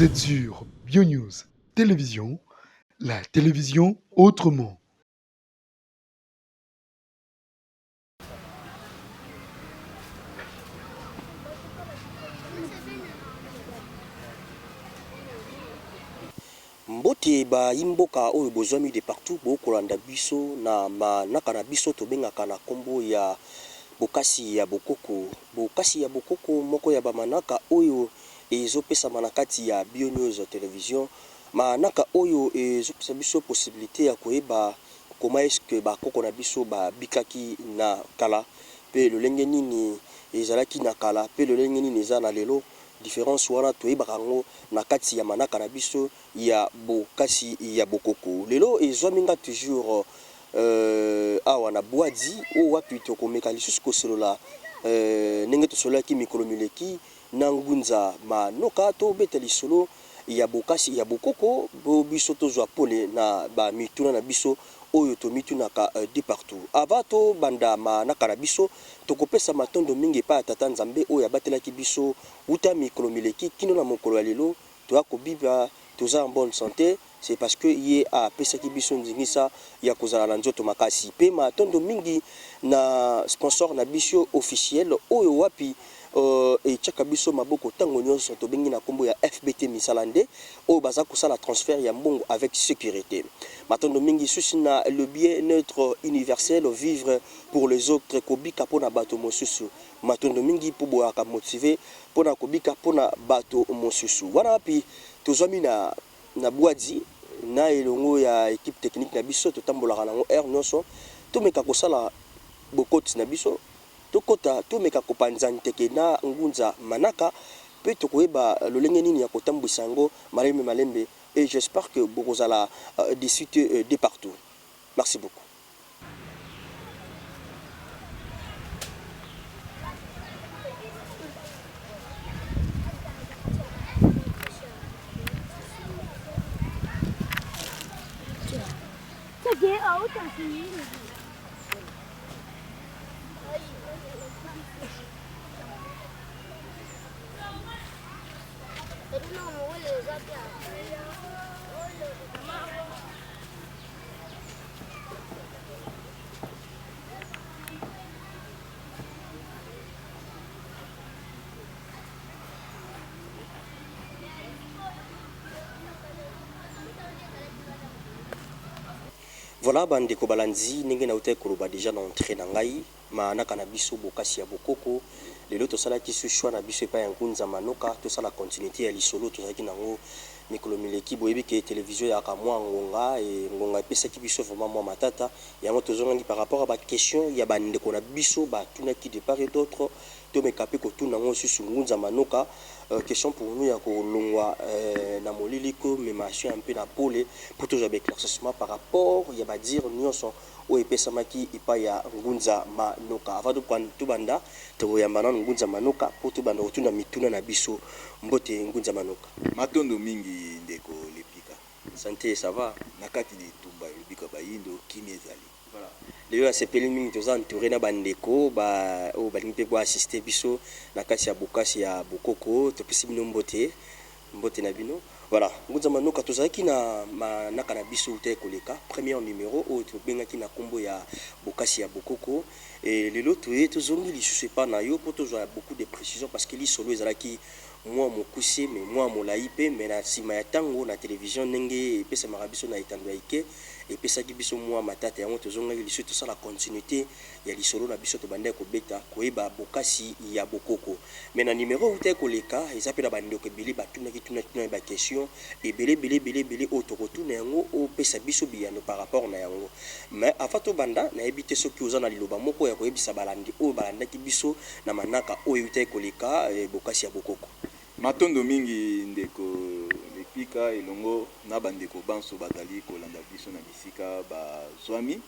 Vous êtes sur BioNews Télévision, la télévision autrement. Mbote ba imboka oyo bozwami de partout bokolanda biso na manaka na biso tobengaka na kombo ya bokasi ya bokoko. Bokasi ya bokoko moko ya bamanaka oyo ezopesama na kati ya BioNews Télévision. Manaka oyo ezopesa biso possibilité ya koyeba comment est-ce que bakoko na biso babikaki na kala pe lolenge nini ezalaki na kala pe lolenge nini eza na lelo. Différence wana toyebaka yango na kati ya manaka na biso ya bokasi ya bokoko. Lelo ezwaminga toujours awa na bwadi o wapi tokomeka lisusu kosolola ndenge tosololaki mikolo mileki na ngunza manoka tobeta lisolo ya bokasi ya bokoko bo biso tozwa pole na ba mituna na biso oyo tomitunaka de partout. Ava to banda manaka na biso tokopesa matondo mingi pa tata nzambe oyo abatelaki biso uta mikolo mileki kino na mokolo ya lelo toya kobiba toza en bonne santé. C'est parce que ye a pesaki biso nzingisa ya kozala na nzoto makasi pe matondo mingi na sponsor na biso officiel oyo wapi etiaka biso maboko tango nyonso tobengi na kombo ya FBT Misalande oyo baza kosala transfert ya mbongo avec sécurité. Matondo mingi susi na le bien-être universel, vivre pour les autres kobika pona bato mosusu. Matondo mingi po boyaka motiver pona kobika pona bato mosusu. Wana wapi tozwami na bwadi na elongo ya équipe technique na biso totambolaka nango air nyonso tomeka kosala bokoti na biso tokota tomeka kopanza nteke na ngunza manaka pe tokoyeba lolenge nini ya kotambwisa yango malembe et j'espère que bokozala discuter de partout. Merci beaucoup. Voilà bandeko balanzi ndenge na uta koloba déjà na entrée na ngai manaka na biso bokasi ya bokoko lelo tosalaki choix na biso epa ya ngunza manoka tosala continuité ya lisolo tozalaki nango mikolo mileki boyebi ke télévision ya kamwa ngonga et ngonga epesaki biso vraiment mwa matata yango tozongaki par rapport à ba question ya bandeko na biso batunaki de part et d'autre tomeka pe kotuna ngo susu ngunza manoka question pour nous ya kolongwa na moliliko memation un peu na pole pour toujours éclaircissement par rapport ya ba dire nyonso o epesamaki ipa ya ngunza manoka avant de banda toyamba na ngunza manoka pour to banda otuna mituna na biso mbote ngunza manoka matondo mingi ndeko lepika santé ça va nakati de tumba lepika bayindo kimi ezali voilà leo ya sepeli mingi toza entouré na bandeko ba o balingi pe kwa assister biso na kasi ya bokasi ya bokoko topesi bino mbote na bino. Voilà, ngunza manoka tozalaki na manaka na biso te koleka premier numéro oyo tobengaki na kombo ya bokasi ya bokoko et lelo toye tozongi lisusu epa na yo po tozwa beaucoup de précisions parce que lisolo ezalaki mwa mokuse mais mwa molai pe mais na nsima ya ntango na télévision ndenge epesamaka biso na etando ya ike epesaki biso mwa matata yango tozongaki lisusu tosala continuité ya lisolo na biso tobandaki kobeta koyeba bokasi ya bokoko mais na numéro oyo te koleka eza mpe na bandeko ebele batunaki tuna ba question ebele oyo tokotuna yango opesa biso biyano par rapport na yango mais avant tobanda nayebi te soki oza na liloba moko ya koyebisa balandi oyo balandaki biso na manaka oyo te koleka bokasi ya bokoko. matondo mingi ndeko lepika elongo na bandeko banso bazali kolanda biso na bisika bazwami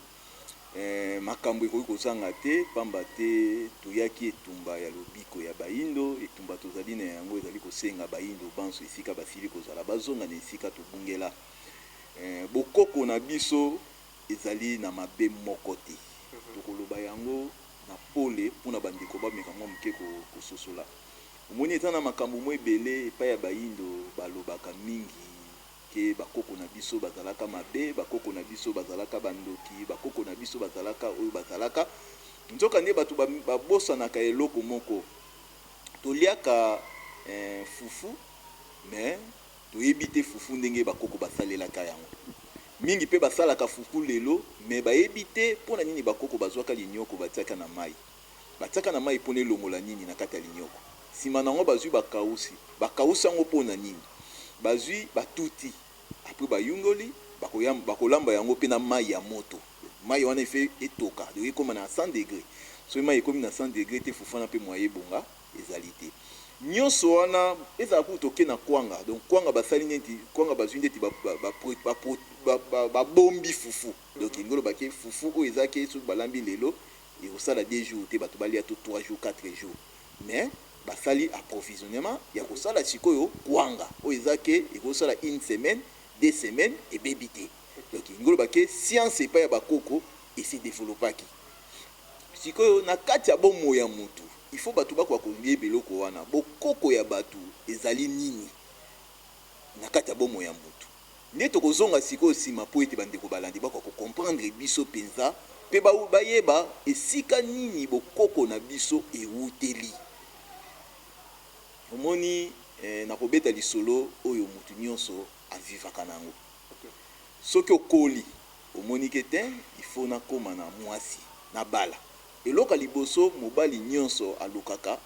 makambo ekoki kozanga te pamba te toyaki etumba ya lobiko ya bayindo etumba tozali na yango ezali kosenga bayindo banso esika basili kozala bazonga na esika tobungela bokoko na biso ezali na mabe moko te tokoloba yango na pole mpona bandeko bameka mwa moke kososola omoni eza na makambo mo ebele epai ya bayindo balobaka mingi ke bakoko na biso bazalaka mabe, bakoko na biso bazalaka bandoki, bakoko na biso bazalaka oyo bazalaka. Nzoka nde bato babosanaka eloko moko. Toliaka fufu, mais toyebi te fufu ndenge bakoko basalelaka yango. Mingi pe basalaka fufu lelo, mais bayebi te mpona nini bakoko bazwaka linyoko batiaka na mai. Batiaka na mai mpona elongola nini na kati ya linyoko. Sima nango bazwi bakausi, bakausi yango mpona nini. Bazwi batuti, après bayungoli, bakolamba yango pe na mai ya moto. Mai wana efe etoka, donc ekoma na 100 degrés. So mai ekomi na 100 degrés te fufana pe moye bonga ezali te. Nyonso wana ezala pour toke na kwanga. Donc kwanga basali neti, kwanga bazwi ndeti ba bombi fufu. Donc ngolo bake fufu o ezake so balambi lelo, et au sala 2 jours te bato balia to 3 jours, 4 jours. Mais basali approvisionnement ya kosala sikoyo kwanga o ezake ekosala 1 semaine, 2 semaines et bébité. Donc ngolo bake science epa ya bakoko et se développaki. Sikoyo na kati ya bomo ya mutu, il faut batu bakwa kolie beloko wana. Bokoko ya batu ezali nini na kati ya bomo ya mutu. Nde tokozonga sikoyo sima po ete bandeko balandi bakwa ko comprendre biso penza pe bayeba esika nini bokoko na biso ewuteli. Omoni na kobeta lisolo oyo mutu nyonso avivaka nango. Soki okoli omoni kete il faut na koma na mwasi na bala. Eloka liboso mobali nyonso alukaka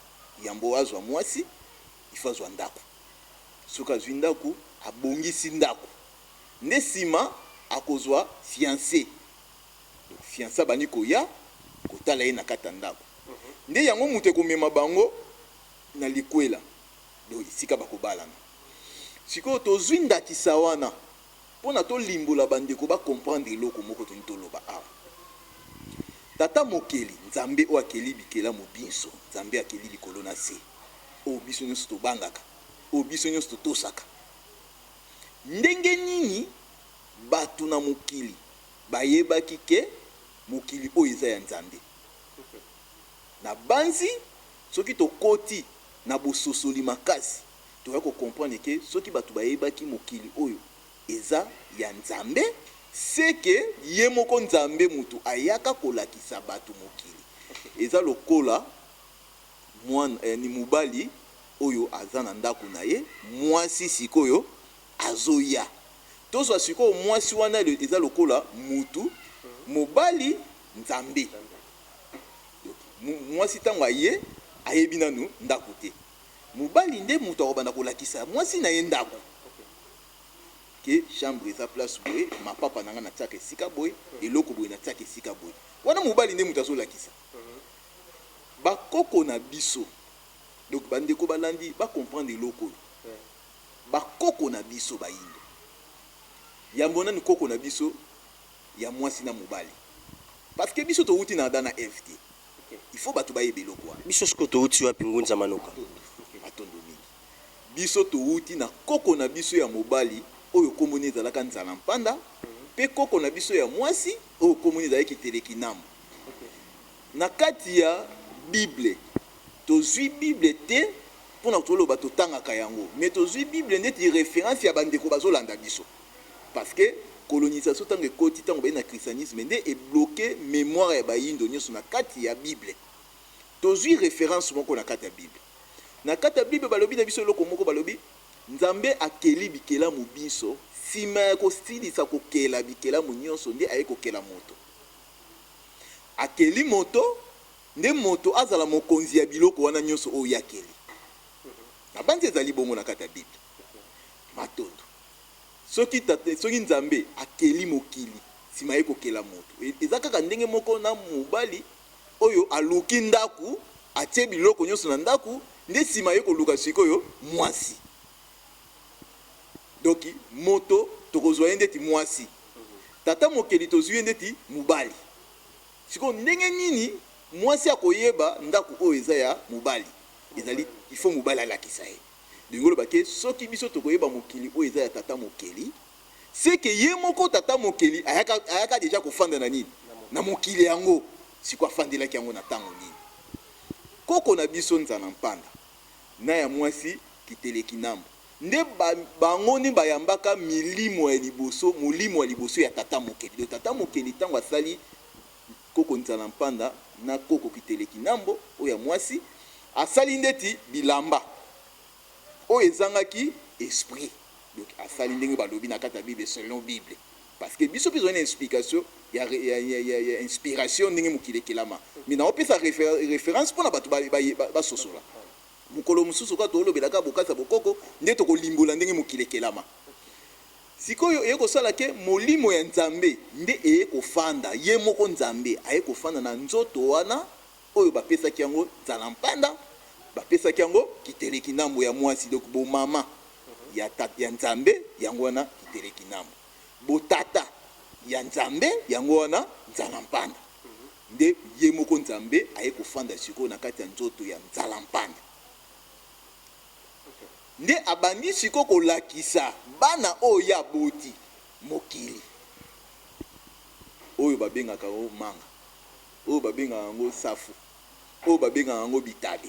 yambo azwa mwasi ifazwa ndako. Soki azwi ndako abongisi ndako. Nde sima akozwa fiancé. Donc fiancé bani koya kotala ye na kata ndako. Nde yango mutu ekomema bango na likwela. Donc isika bakobalana. Siko tozwi ndakisa wana pona to limbola bandeko ba comprendre eloko moko toni toloba awa. Tata mokeli nzambe o akeli bikela mobinso, nzambe akeli likolo na se. O biso nyonso to bangaka, o biso nyonso to tosaka. Ndenge nini batu na mokili bayebaki ke mokili o eza ya nzambe. Na banzi soki to koti na bososoli makasi, to va ko comprendre ke soki batu bayebaki mokili oyo eza ya nzambe, c'est que ye moko nzambe mutu ayaka kolakisa batu mokili. Eza lokola ni mubali oyo aza na ndako na ye, mwasi sikoyo azoya. Tozwa sikoyo mwasi wana eza lokola mutu, mobali nzambe. Mwasi tango aye ayebi nanu ndako te. Mobali nde mutu akobanda kolakisa mwasi na ye ndako. Que chambre eza place boye, ma papa nanga na tiaka esika boye, eloko boye na tiaka esika boye. Wana mobali nde mutu azolakisa. Bakoko na biso. Donc bandeko balandi ba comprendre eloko. Bakoko na biso bayindo. Ya mbona ni koko na biso ya mwasi na mobali. Parce que biso to uti na dana FT. Il faut batu baye beloko wana. Biso siko to uti wapi ngunza manuka. Atondo mingi. Biso to uti na koko na biso ya mobali oyo komoni ezalaka nzala mpanda pe koko na biso ya mwasi oyo komoni ezalaki teleki namu. Na kati ya Bible tozwi Bible te mpona toloba totangaka yango, mais tozwi Bible neti référence ya bandeko bazolanda biso. Parce que colonisation tango ekoti tango baye na christianisme nde ebloqué mémoire ya bayindo nyonso na kati ya Bible. Tozwi référence moko na kati ya Bible. Na kati ya Bible balobi na biso eloko moko balobi nzambe akeli bikela mu biso sima ya kosilisa kokela bikela mu nyonso nde aye kokela moto. Akeli moto nde moto azala mokonzi ya biloko wana nyonso oyo yakeli. Na banzi ezali bongo na kati ya Bible. Matondo. Soki nzambe akeli mokili sima ye kokela moto. Eza kaka ndenge moko na mobali oyo aluki ndaku atie biloko nyonso na ndaku nde sima ye koluka sikoyo mwasi. Donc moto tokozwa ndeti mwasi. Tata mokeli tozwi ndeti mubali. Siko ndenge nini mwasi akoyeba ndaku oyo eza ya mubali. Ezali il faut mubali alakisa ye. Dingolo bake soki biso tokoyeba mokili oyo eza ya tata mokeli, c'est que ye moko tata mokeli ayaka déjà kofanda na nini? Na mokili yango. Siko afandelaki yango na tango nini. Koko na biso nzana mpanda. na ya mwasi kiteleki nambo nde bango nde bayambaka milimo ya liboso molimo ya liboso ya tata mokeli. Do tata mokeli ntango asali koko nzala mpanda na koko kiteleki nambo oyo ya mwasi asali ndeti bilamba oyo ezangaki esprit. Donc asali ndenge balobi na kati ya bible selon bible parce que biso mpe ezali na explication ya inspiration ndenge mokili ekelama mais naopesa référence mpona bato basosola mokolo mosusu kaka toolobelaka bokasa bokoko nde tokolimbola ndenge mokili ekelama. Sikoyo eye kosala ke molimo ya nzambe nde eye kofanda ye moko nzambe aye kofanda na nzoto wana oyo bapesaki yango nzala mpanda bapesaki yango kiteleki nambo ya mwasi. Donc bomama ya nzambe yango wana kiteleki nambo, botata ya nzambe yango wana nzala mpanda nde ye moko nzambe aye kofanda sikoyo na kati ya nzoto ya nzala mpanda. Nde abandi siko kolakisa bana oyo ya boti mokili oyo babengaka yango manga, oyo babengaka yango safu, oyo babengaka yango bitabe,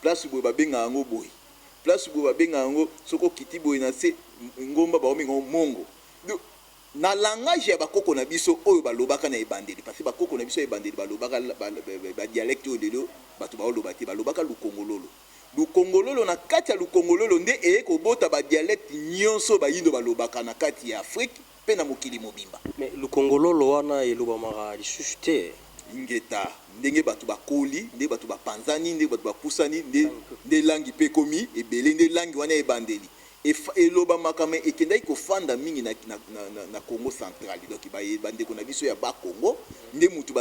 place boye babengaka yango boye, place boye babengaka yango soko kiti boye na se ngomba baomenga yango mongo. Na langage ya bakoko na biso oyo balobaka na ebandeli parce que bakoko na biso ebandeli balobaka ba dialecte oyo lelo bato baoloba te, balobaka lukongololo. Lukongololo na kati ya lukongololo nde eye kobota ba dialecte nyonso bayindo balobaka na kati ya Afrique pe na mokili mobimba. Mais lukongololo wana elobamaka lisusu te ngeta ndenge bato bakoli nde bato bapanzani nde bato bapusani nde langi pe komi ebele nde langi wana ebandeli elobamaka me ekendaki kofanda mingi na Congo central. Donc bandeko na biso ya ba Congo nde mutu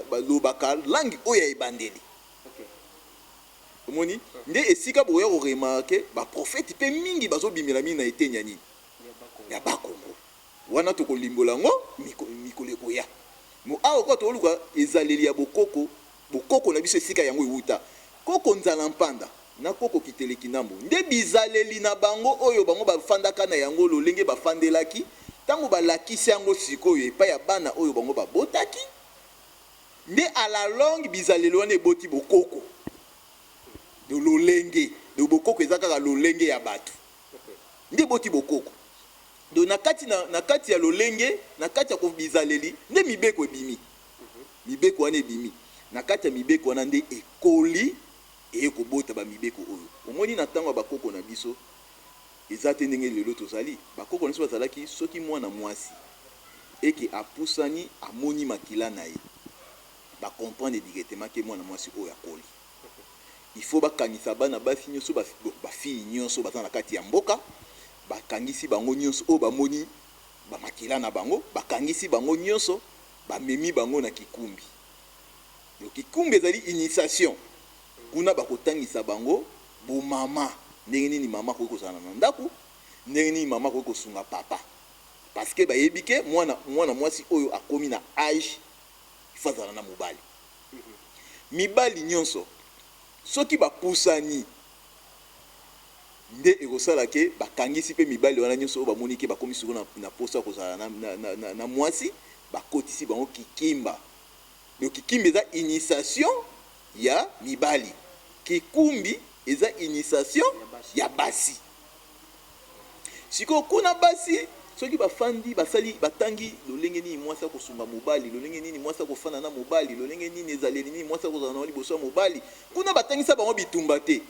balobaka langi oyo ya ebandeli. Omoni nde esika boya ko remarquer ba prophète pe mingi bazobimela mingi na etenya nini ya ba Congo wana to kolimbola ngo mikole koya mo awo ko to luka ezaleli ya bokoko na biso esika yango iwuta koko nzala mpanda na koko kiteleki nambo nde bizaleli na bango oyo bango bafandaka na yango lolenge bafandelaki tango balakisi yango sikoyo epai ya bana oyo bango babotaki nde à la longue bizaleli wana eboti bokoko de lolenge de bokoko ezaka lolenge ya bato nde boti bokoko do na kati ya lolenge na kati ya bizaleli nde mibeko ebimi mibeko wana ebimi na kati ya mibeko wana nde ekoli eye kobota ba mibeko oyo omoni na ntango ya bakoko na biso eza te ndenge lelo tozali bakoko na biso bazalaki soki mwana mwasi eke apusani amoni makila na ye bakomprendre directement ke mwana mwasi oyo akoli. Il faut bakangisa bana basi nyonso bafille nyonso baza na kati ya mboka bakangisi bango nyonso oyo bamoni bamakila na bango bakangisi bango nyonso bamemi bango na kikumbi. Donc kikumbi ezali initiation kuna bakotangisa bango bomama ndenge nini mama koki kozala na ndako ndenge nini mama koki kosunga papa parce que bayebi ke mwana mwasi oyo akomi na age ifo azala na mobali. Mibali nyonso soki bapusani nde ekosala ke bakangisi pe mibali wana nyonso oyo bamoni ke bakomi siko na posa kozala na mwasi bakotisi bango kikimba. Donc kikimba eza initiation ya mibali, kikumbi eza initiation ya basi. Siko kuna basi soki bafandi basali batangi lolenge nini mwasi akosunga mobali, lolenge nini mwasi akofana na mobali, lolenge nini ezaleli nini mwasi akozala na liboso ya mobali, kuna batangisa bango bitumba te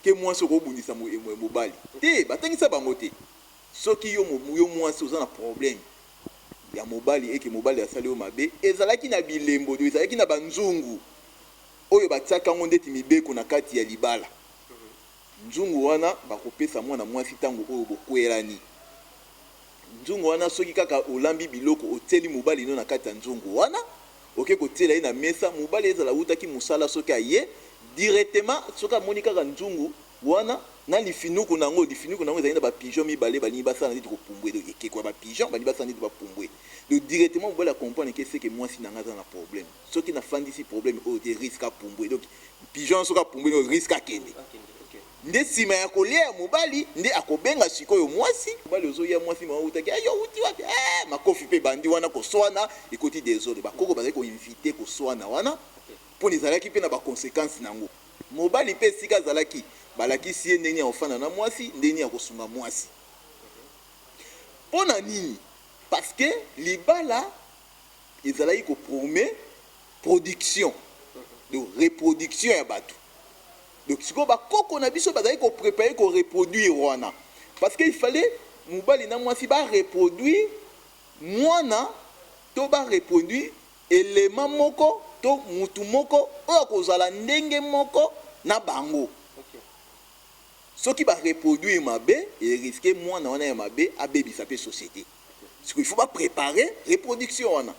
ke mwasi okobundisa mobali te, batangisa bango te. Soki yo mwasi oza na problème ya mobali eke mobali asali yo mabe ezalaki na bilembo do ezalaki na banzungu oyo batiaka ngo ndeti mibeko na kati ya libala. Nzungu wana bakopesa mwana mwasi tango oyo bokwelani. Nzungu wana soki kaka olambi biloko oteli mobali no na kati ya nzungu wana oke kotela ye na mesa mobali ezala utaki musala soki aye directement soki amoni kaka nzungu wana na lifinuku nango ezali na ba pigeon mibale balingi basala ndeti kopumbwe do ekeko ba pigeon balingi basala ndeti bapumbwe do directement mobali comprendre que c'est que mwasi nanga za na problème soki na fandisi problème o te risque a pumbwe donc pigeon soki apumbwe no risque akende nde sima ya kolia mobali nde akobenga sikoyo mwasi mobali ozoya mwasi mautaki ayo uti wapi makofi pe bandi wana koswana ekoti désolé bakoko bazali ko inviter koswana wana pour ezalaki pe na ba conséquences nango mobali mpe esika azalaki balakisi ye ndenge ya kofanda na mwasi ndenge ya kosunga mwasi mpo na nini parce que libala ezalaki koprome production de reproduction ya bato donc sikoyo bakoko na biso bazalaki koprépare koreproduire wana parce que il fallait mobali na mwasi bareproduire mwana to bareproduire élément moko to mutu moko oyo akozala ndenge moko na bango soki bareproduire mabe eriske mwana wana ya mabe abebisa mpe société sikoyo il faut bapréparer reproduction wana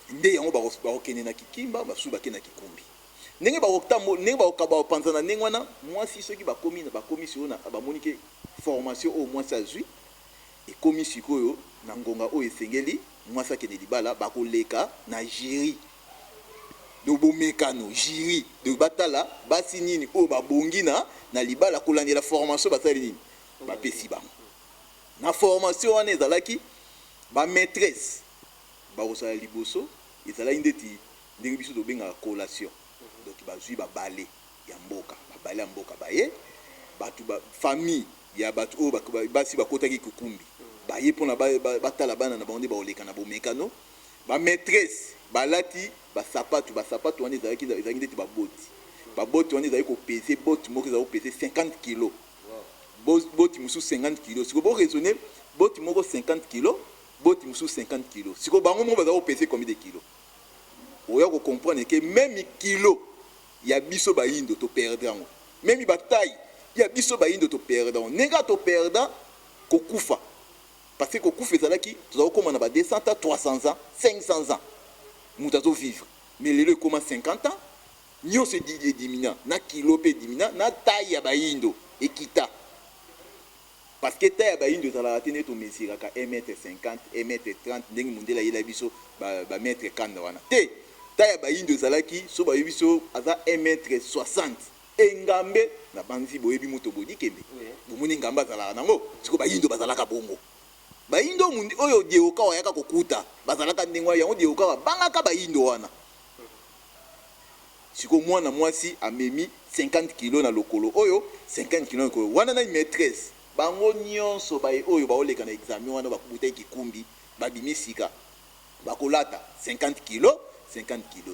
nde yango bakokende na kikimba basusu bakende na kikumbi ndenge bakopanzana ndenge wana mwasi soki bakomi sikoyo bamoni ke formation oyo mwasi azwi ekomi sikoyo na ngonga oyo esengeli mwasi akende libala bakoleka na jury do bomekano jury de batala basi nini oyo babongi na libala kolandela formation basali nini bapesi bango na formation wana ezalaki bamaîtresse bakosala liboso ezalaki ndenge biso tobengaka collation donc bazwi babale ya mboka baye bato famille ya bato oyo basi bakotaki kukumbi baye mpona batala bana na bango nde baoleka na bomekano bamaîtresse balati basapatu wana ezalaki ndeti baboti wana ezalaki kopese boti moko ezalaki kopese 50 kilo boti mosusu 50 kilo sikoyo boraisonne boti moko 50 kilo boti mosusu 50 kilo sikoyo bango moko bazalaki kopese combien de kilo oya kocomprendre ke même kilo ya biso bayindo toperdre yango même bataille ya biso bayindo toperdre yango ndenge toperdre kokufa parce que kokufa ezalaki tozala kokóma na ba 200 ans 300 ans 500 ans moto azovivre mais lelo ekóma 50 ans nyonso edimina na kilo mpe edimina na taille ya bayindo ekita parce que taille ya bayindo ezalaka te nde tomesiraka 1m50 1m30 ndenge mondele ayela biso bamètre kanda wana te taille ya bayindo ezalaki so bayebi biso aza 1m60 engambe na banzi boyebi moto bodikembe bomoni ngambe azalaka nango siko bayindo bazalaka bongo bayindo oyo dieoka wayaka kokuta bazalaka ndenge yango dieoka babangaka bayindo wana siko mwana mwasi amemi 50 kilo na lokolo oyo 50 kilo na lokolo wana na maîtresse bango nyonso baye oyo baoleka na examen wana bakubutaki kikumbi babimi sika bakolata 50 kilo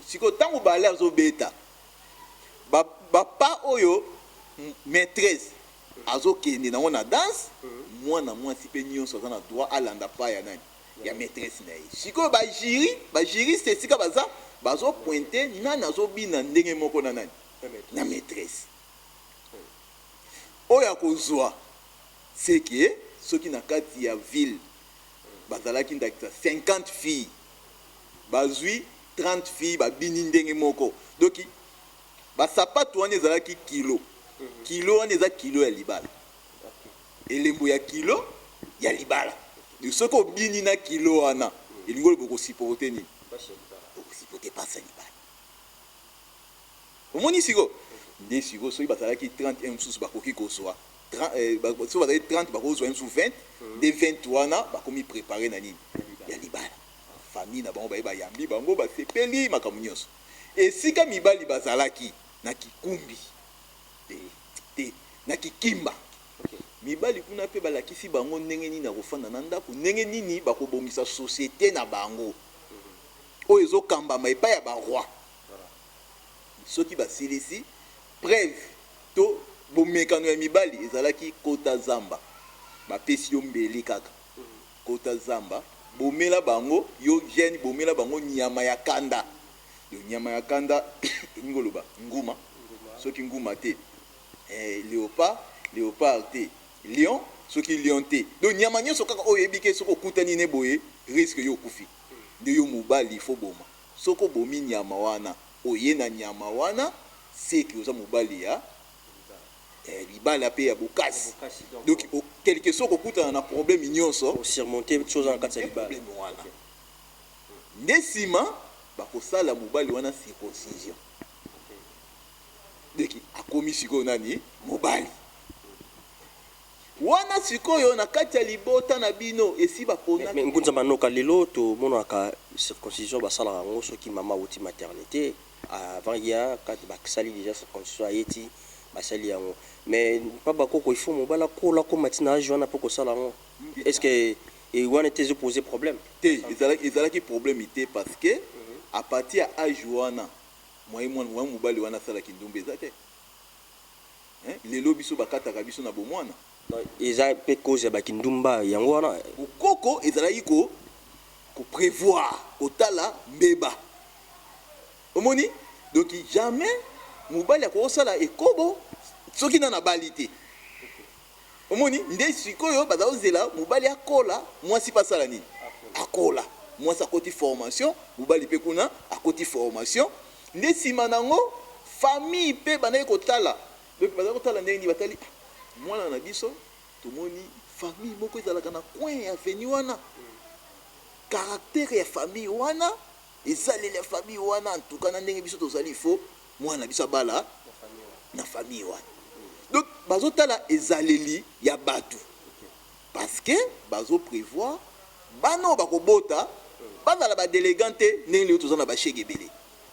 siko ntango bale azobeta bapa oyo maîtresse azokende nango na danse mwana mwasi mpe nyonso aza na droit alanda pa ya nani ya maîtresse na ye sikoyo bajuriste esika bazopointe nani azobina ndenge moko na nani na maîtresse oyo akozwa seke soki na kati ya ville bazalaki ndakisa 50 filles bazwi 30 filles babini ndenge moko doki basapatu wana ezalaki kilo wana eza kilo ya libala elembo ya kilo ya libala soki obini na kilo wana elingi oloba okosiporte nini okosiporte pasi ya libala omoni siko nde siko soki bazalaki 31 mosusu bakoki kozwa soki bazalaki 30 bakozwa mosusu 20 nde 20 wana bakomi prépare na nini ya libala famille na bango baye bayambi bango basepeli makambo nyonso esika mibali bazalaki na kikumbi te na kikimba mibali kuna mpe balakisi bango ndenge nini akofanda na ndako ndenge nini bakobongisa société na bango oyo ezokambama epai ya baroi soki basilisi preuve to bomekano ya mibali ezalaki kota zamba bapesi yo mbeli kaka kota zamba bomela bango yo jeune bomela bango nyama ya kanda yo nyama ya kanda ngoloba nguma soki nguma te léopard te lion soki lion te donc nyama nyonso kaka oyo ebike soki okutani ne boye risque yo okufi nde yo mobali ifo boma soki obomi nyama wana oye na nyama wana seki oza mobali ya libala mpe ya bokasi donc quelque soit okutana na problème nyonso surmonter chose en kati ya libala wana nde nsima bakosala mobali wana circoncision deki akomi sikoyo nani mobali wana sikoyo na kati ya libota na bino esi bapona ngunza manoka lelo tomonaka circoncision basalaka yango soki mama auti maternité avant ya kati basali déjà circoncision ayeti basali yango mais pas bakoko il faut mobala kola ko matina age wana po kosala yango est-ce que et wana te poser problème te ezalaki problème ite parce que à partir ya age wana moi mobali wana asalaki ndumba eza te lelo biso bakataka biso na bomwana eza mpe cause ya bakindumba yango wana okoko ezalaki prévoir kotala mbeba omoni donc jamais mobali akosala ekobo soki na bali te omoni nde sikoyo baza ozela mobali akola mwasi pasala nini akola mwasi akoti formation mobali mpe kuna akoti formation nde nsima nango famille mpe bandaki kotala donc baza kotala ndenge nini batali mwana na biso tomoni famille moko ezalaka na coin ya avenue wana caractère ya famille wana ezaleli ya famille wana en tout cas na ndenge biso tozali fo mwana biso abala na famille wana donc bazotala ezaleli ya bato parce que bazo prévoir bano bakobota bazala badélégant te ndenge lelo toza na bashege ebele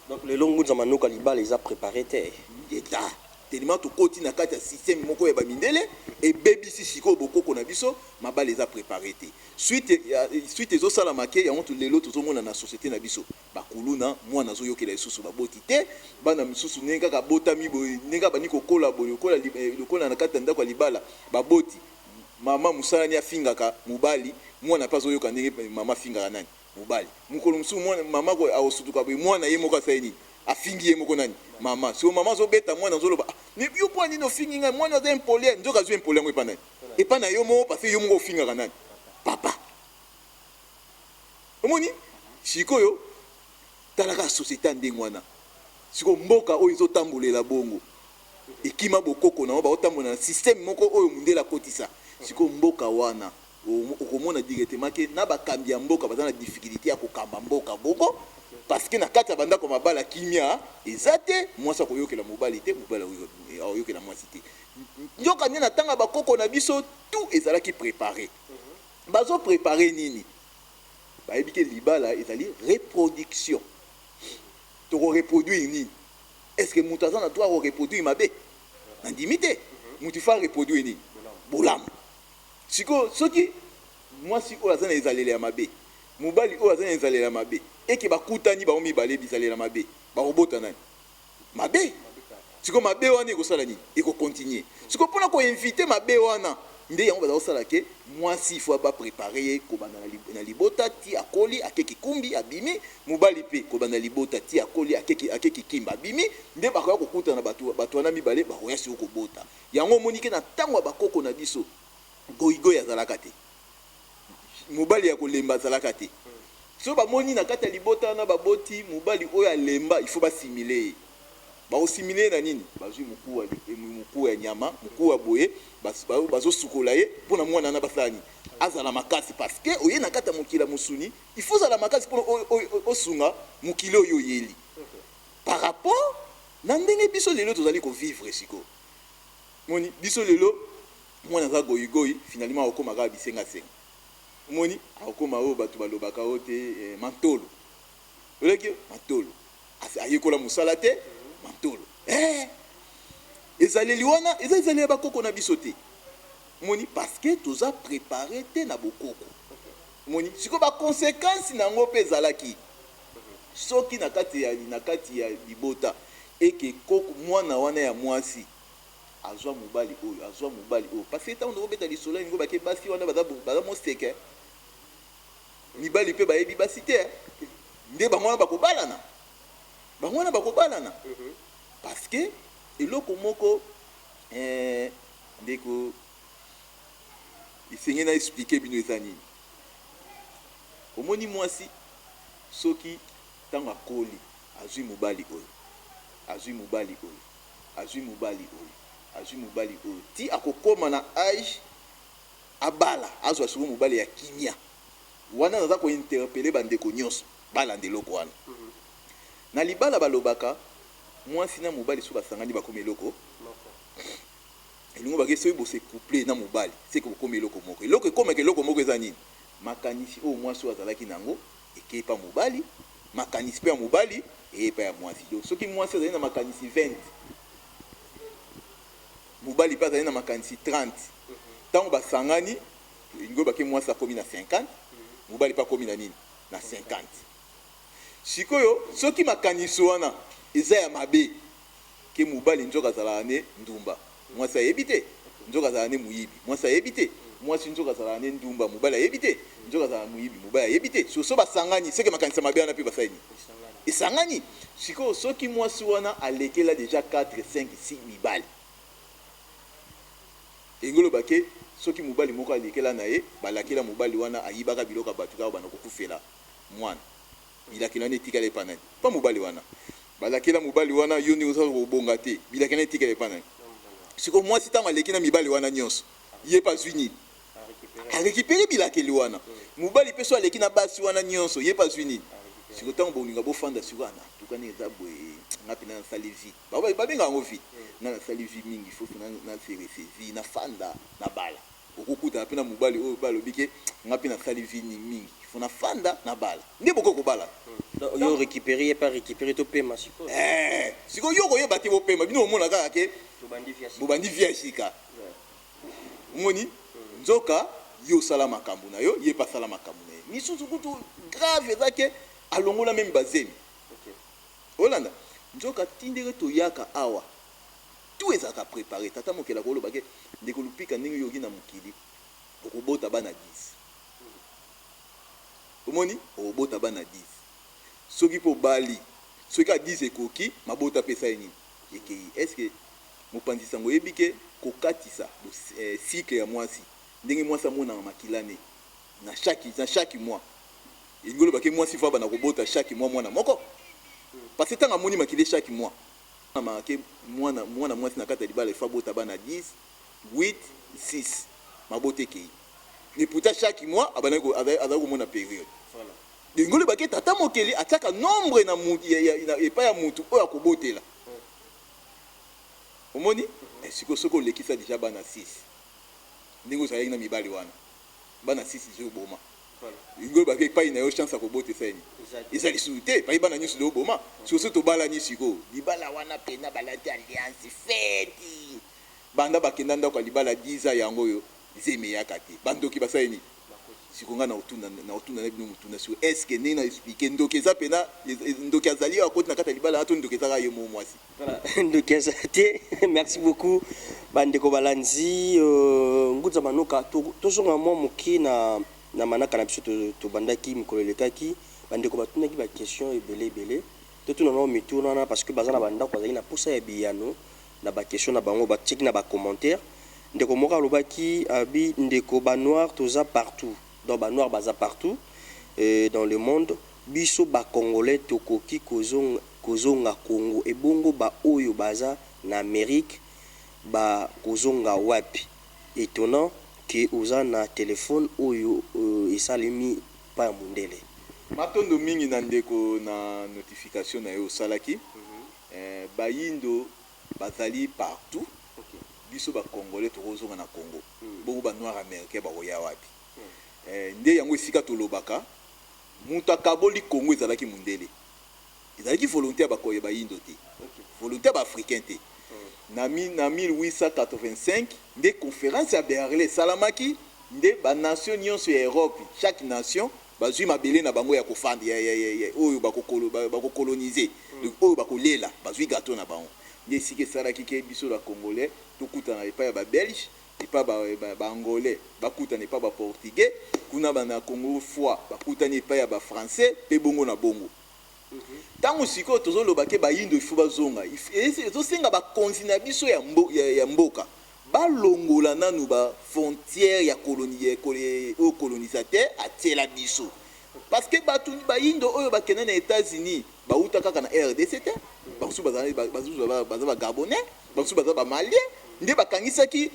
donc lelo ngunza manuka libala eza préparé te eta tellement tokoti na kati ya système moko ya bamindele ebebisi sikoyo bokoko na biso mabala eza préparé te suite ezosalama ke yango lelo tozomona na société na biso bakuluna mwana azoyokela lisusu baboti te bana misusu ndenge kaka botami boye ndenge bani kokola boye lokola na kati ya ndako ya libala baboti mama mosalani afingaka mobali mwana mpe azoyoka ndenge mama afingaka nani mobali mokolo mosusu mama aosutuka boye mwana ye moko asali nini afingi ye moko nani mama siko mama azobeta mwana azoloba yo mpo nini ofingi ngai mwana aza impoli nzoka azwi impoli yango epa nani epa na yo moko parce yo moko ofingaka nani papa omoni sikoyo talaka société ya ndenge wana sikoyo mboka oyo ezotambolela bongo ekima bokoko nango baotambola na système moko oyo mundele akotisa sikoyo mboka wana okomona directement ke na bakambi ya mboka baza na difficulté ya kokamba mboka bongo parce que na kati ya bandako mabala kimia eza te mwasi akoyokela mobali te mobali akoyokela mwasi te nzoka nde na ntango bakoko na biso tout ezalaki préparé bazo préparé nini bayebi ke libala ezali reproduction tokoreproduire nini est-ce que moto aza na droit koreproduire mabe nandimi te moto fa reproduire nini bolamu sikoyo soki mwasi oyo aza na ezaleli ya mabe mobali oyo aza na ezaleli ya mabe eke bakutani bango mibale bizalela mabe bakobota nani mabe siko mabe wana ekosala nini ekokontinue siko mpona koinvite mabe wana nde yango baza kosala ke mwasi fo baprépare ye kobanda na libota ti akoli akeki kumbi abimi mobali mpe kobanda libota ti akoli akeki kimba abimi nde bakoya kokutana na bato wana mibale bakoya siko kobota yango omoni ke na ntango ya bakoko na biso goyigoyi azalaka te mobali ya kolemba azalaka te so bamoni na kati ya libota wana baboti mobali oyo alemba il faut basimile ye baosimile na nini bazwi mokuwa ya nyama mokuwa boye bazosukola ye mpona mwana wana basala azala makasi parce que oye na kati ya mokili ya mosuni il faut ozala makasi mpona osunga mokili oyo oyeli par rapport na ndenge biso lelo tozali kovivre siko moni biso lelo mwana aza goyigoyi finalement akokoma kaka bisengasenga moni akokoma oyo bato balobaka oyo te mantolo oleki mantolo ayekola mosala te mantolo ezaleli wana eza ezaleli ya bakoko na biso te moni parce que toza préparé te na bokoko moni sikoyo baconséquence nango mpe ezalaki soki na kati ya libota eke koko mwana wana ya mwasi azwa mobali oyo parce que ntango ndokobeta lisolo ningo bake basi wana baza moseke mibali mpe bayebi basi te nde bango wana bakobalana parce que eloko moko ndeko esenge na explike bino eza nini omoni mwasi soki ntango akoli azwi mobali oyo ti akokoma na age abala azwa siko mobali ya kimia wana naza kointerpele bandeko nyonso balanda eloko wana na libala balobaka mwasi na mobali so basangani bakoma eloko elingo bake soki bose couple na mobali seke bokoma eloko moko eloko ekomaka eloko moko eza nini makanisi oyo mwasi oyo azalaki nango ekepa mobali makanisi mpe ya mobali epa ya mwasi. Donc soki mwasi azali na makanisi 20 mobali mpe azali na makanisi 30 ntango basangani ngo bake mwasi akomi na 50 mobali mpe akomi na nini na 50. Sikoyo soki makanisi wana eza ya mabe ke mobali nzoka azalaka ne ndumba mwasi ayebi te, nzoka azalaka ne moyibi mwasi ayebi te, mwasi nzoka azalaka ne ndumba mobali ayebi te, nzoka azalaka moyibi mobali ayebi te. So basangani seke makanisi mabe wana mpe basali esangani. Sikoyo soki mwasi wana alekela deja 4 5 6 mibali engolo bake soki mobali moko alekela na ye balakela mobali wana ayibaka biloko bato kaka bana kokufela mwana bilakela ne tikala epanani pa mobali wana balakela mobali wana yo ndi oza kobonga te bilakela ne tikala epanani. Siko mwasi ntango aleki na mibali wana nyonso ye pa zwi nini arekipere bilakeli wana mobali mpe so aleki na basi wana nyonso ye pa zwi nini. Siko ntango bolinga bofanda siko wana tukani eza boye nga mpe nasali vi babenga yango vi nga nasali vi mingi fofi naserese vi na fanda na bala okokutana mpe na mobali oyo balobi ke nga mpe nasali vi mingi fo na fanda na bala nde boko kobala yo récupérer ye pas récupérer to pema siko siko yo koyeba te bopema bino omona kaka ke bobandi vi ya sika omoni nzoka yo osala makambo na yo ye pa asala makambo na ye misusu kutu grave eza ke alongola meme bazemi olanda nzoka tindere toyaka awa tu ezalaka préparé tata mokela koloba ke ndeko lupika ndenge yoki na mokili okobota bana 10 omoni okobota bana 10 soki mpo bali soki a 10 ekoki mabota pesa ye nini ekei. Est-ce que mopanzi sango oyebi ke kokatisa cycle ya mwasi ndenge mwasi amonaka makilane na chaque mois engolo bake mwasi fa bana kobota chaque mois mwana moko parce que tanga moni makile chaque mois amake mwana mwasi na kata libala fa bota bana 10 8 6 mabote kei ni pourtant chaque mois abana ko azako mona période voilà engolo bake tata mokeli ataka nombre na epa ya mutu oyo akobotela omoni siko soko lekisa déjà bana 6 ndingo sa na mibali wana bana 6 zo boma ngolo bake pa ina yo chance akobote seni ezali suite pa ibana nyusu do boma soso to bala nyisiko libala wana pena balati alliance feti banda bakenda ndako libala 10 yango yo zeme yakati bandoki basayini sikonga na otuna na bino mutuna sur est-ce que nena expliquer ndoki za pena ndoki azali akoti na kata libala ato ndoki za yo mo mwasi voilà ndoki azate. Merci beaucoup bandeko balanzi ngutza manuka tozonga mwa moki na manaka na biso to bandaki mikolo elekaki bandeko batunaki ba question ebele to tuna no mituna na parce que bazana bandako bazali na posa ya biyano na ba question na bango ba check na ba commentaire ndeko moka lobaki abi ndeko ba noir toza partout donc ba noir baza partout dans le monde biso ba congolais tokoki kozonga Congo ebongo ba oyo baza na Amérique ba kozonga wapi étonnant que oza na telefone oyo esalemi pa ya mundele matondo mingi na ndeko na notification na yo salaki bayindo bazali partout biso ba congolais tokozonga na Congo bongo ba noir américain bakoya wapi nde yango esika tolobaka mutu akaboli Congo ezalaki mundele ezalaki volonté ya bakoye bayindo te volonté ya baafricain te na 1885 nde conférence ya Berlin salamaki nde ba nation nyonso ya Europe chaque nation bazwi mabele na bango ya kofanda oyo bakokoloniser oyo bakolela bazwi gâteau na bango nde esika esalaki ke biso la congolais tokutana epai ya babelge epai baangolais bakutana epai baportugais kuna bana Congo fois bakutani epai ya bafrançais mpe bongo na bongo ntango sikoyo tozoloba ke bayindo ifo bazonga ezosenga bakonzi na biso ya mboka balongola nanu bafrontière ya oyo colonisateur atiela biso parce que bato bayindo oyo bakenda na États-Unis bauta kaka na RDC te bakusu baza bagabonais bakusu baza bamalien nde bakangisaki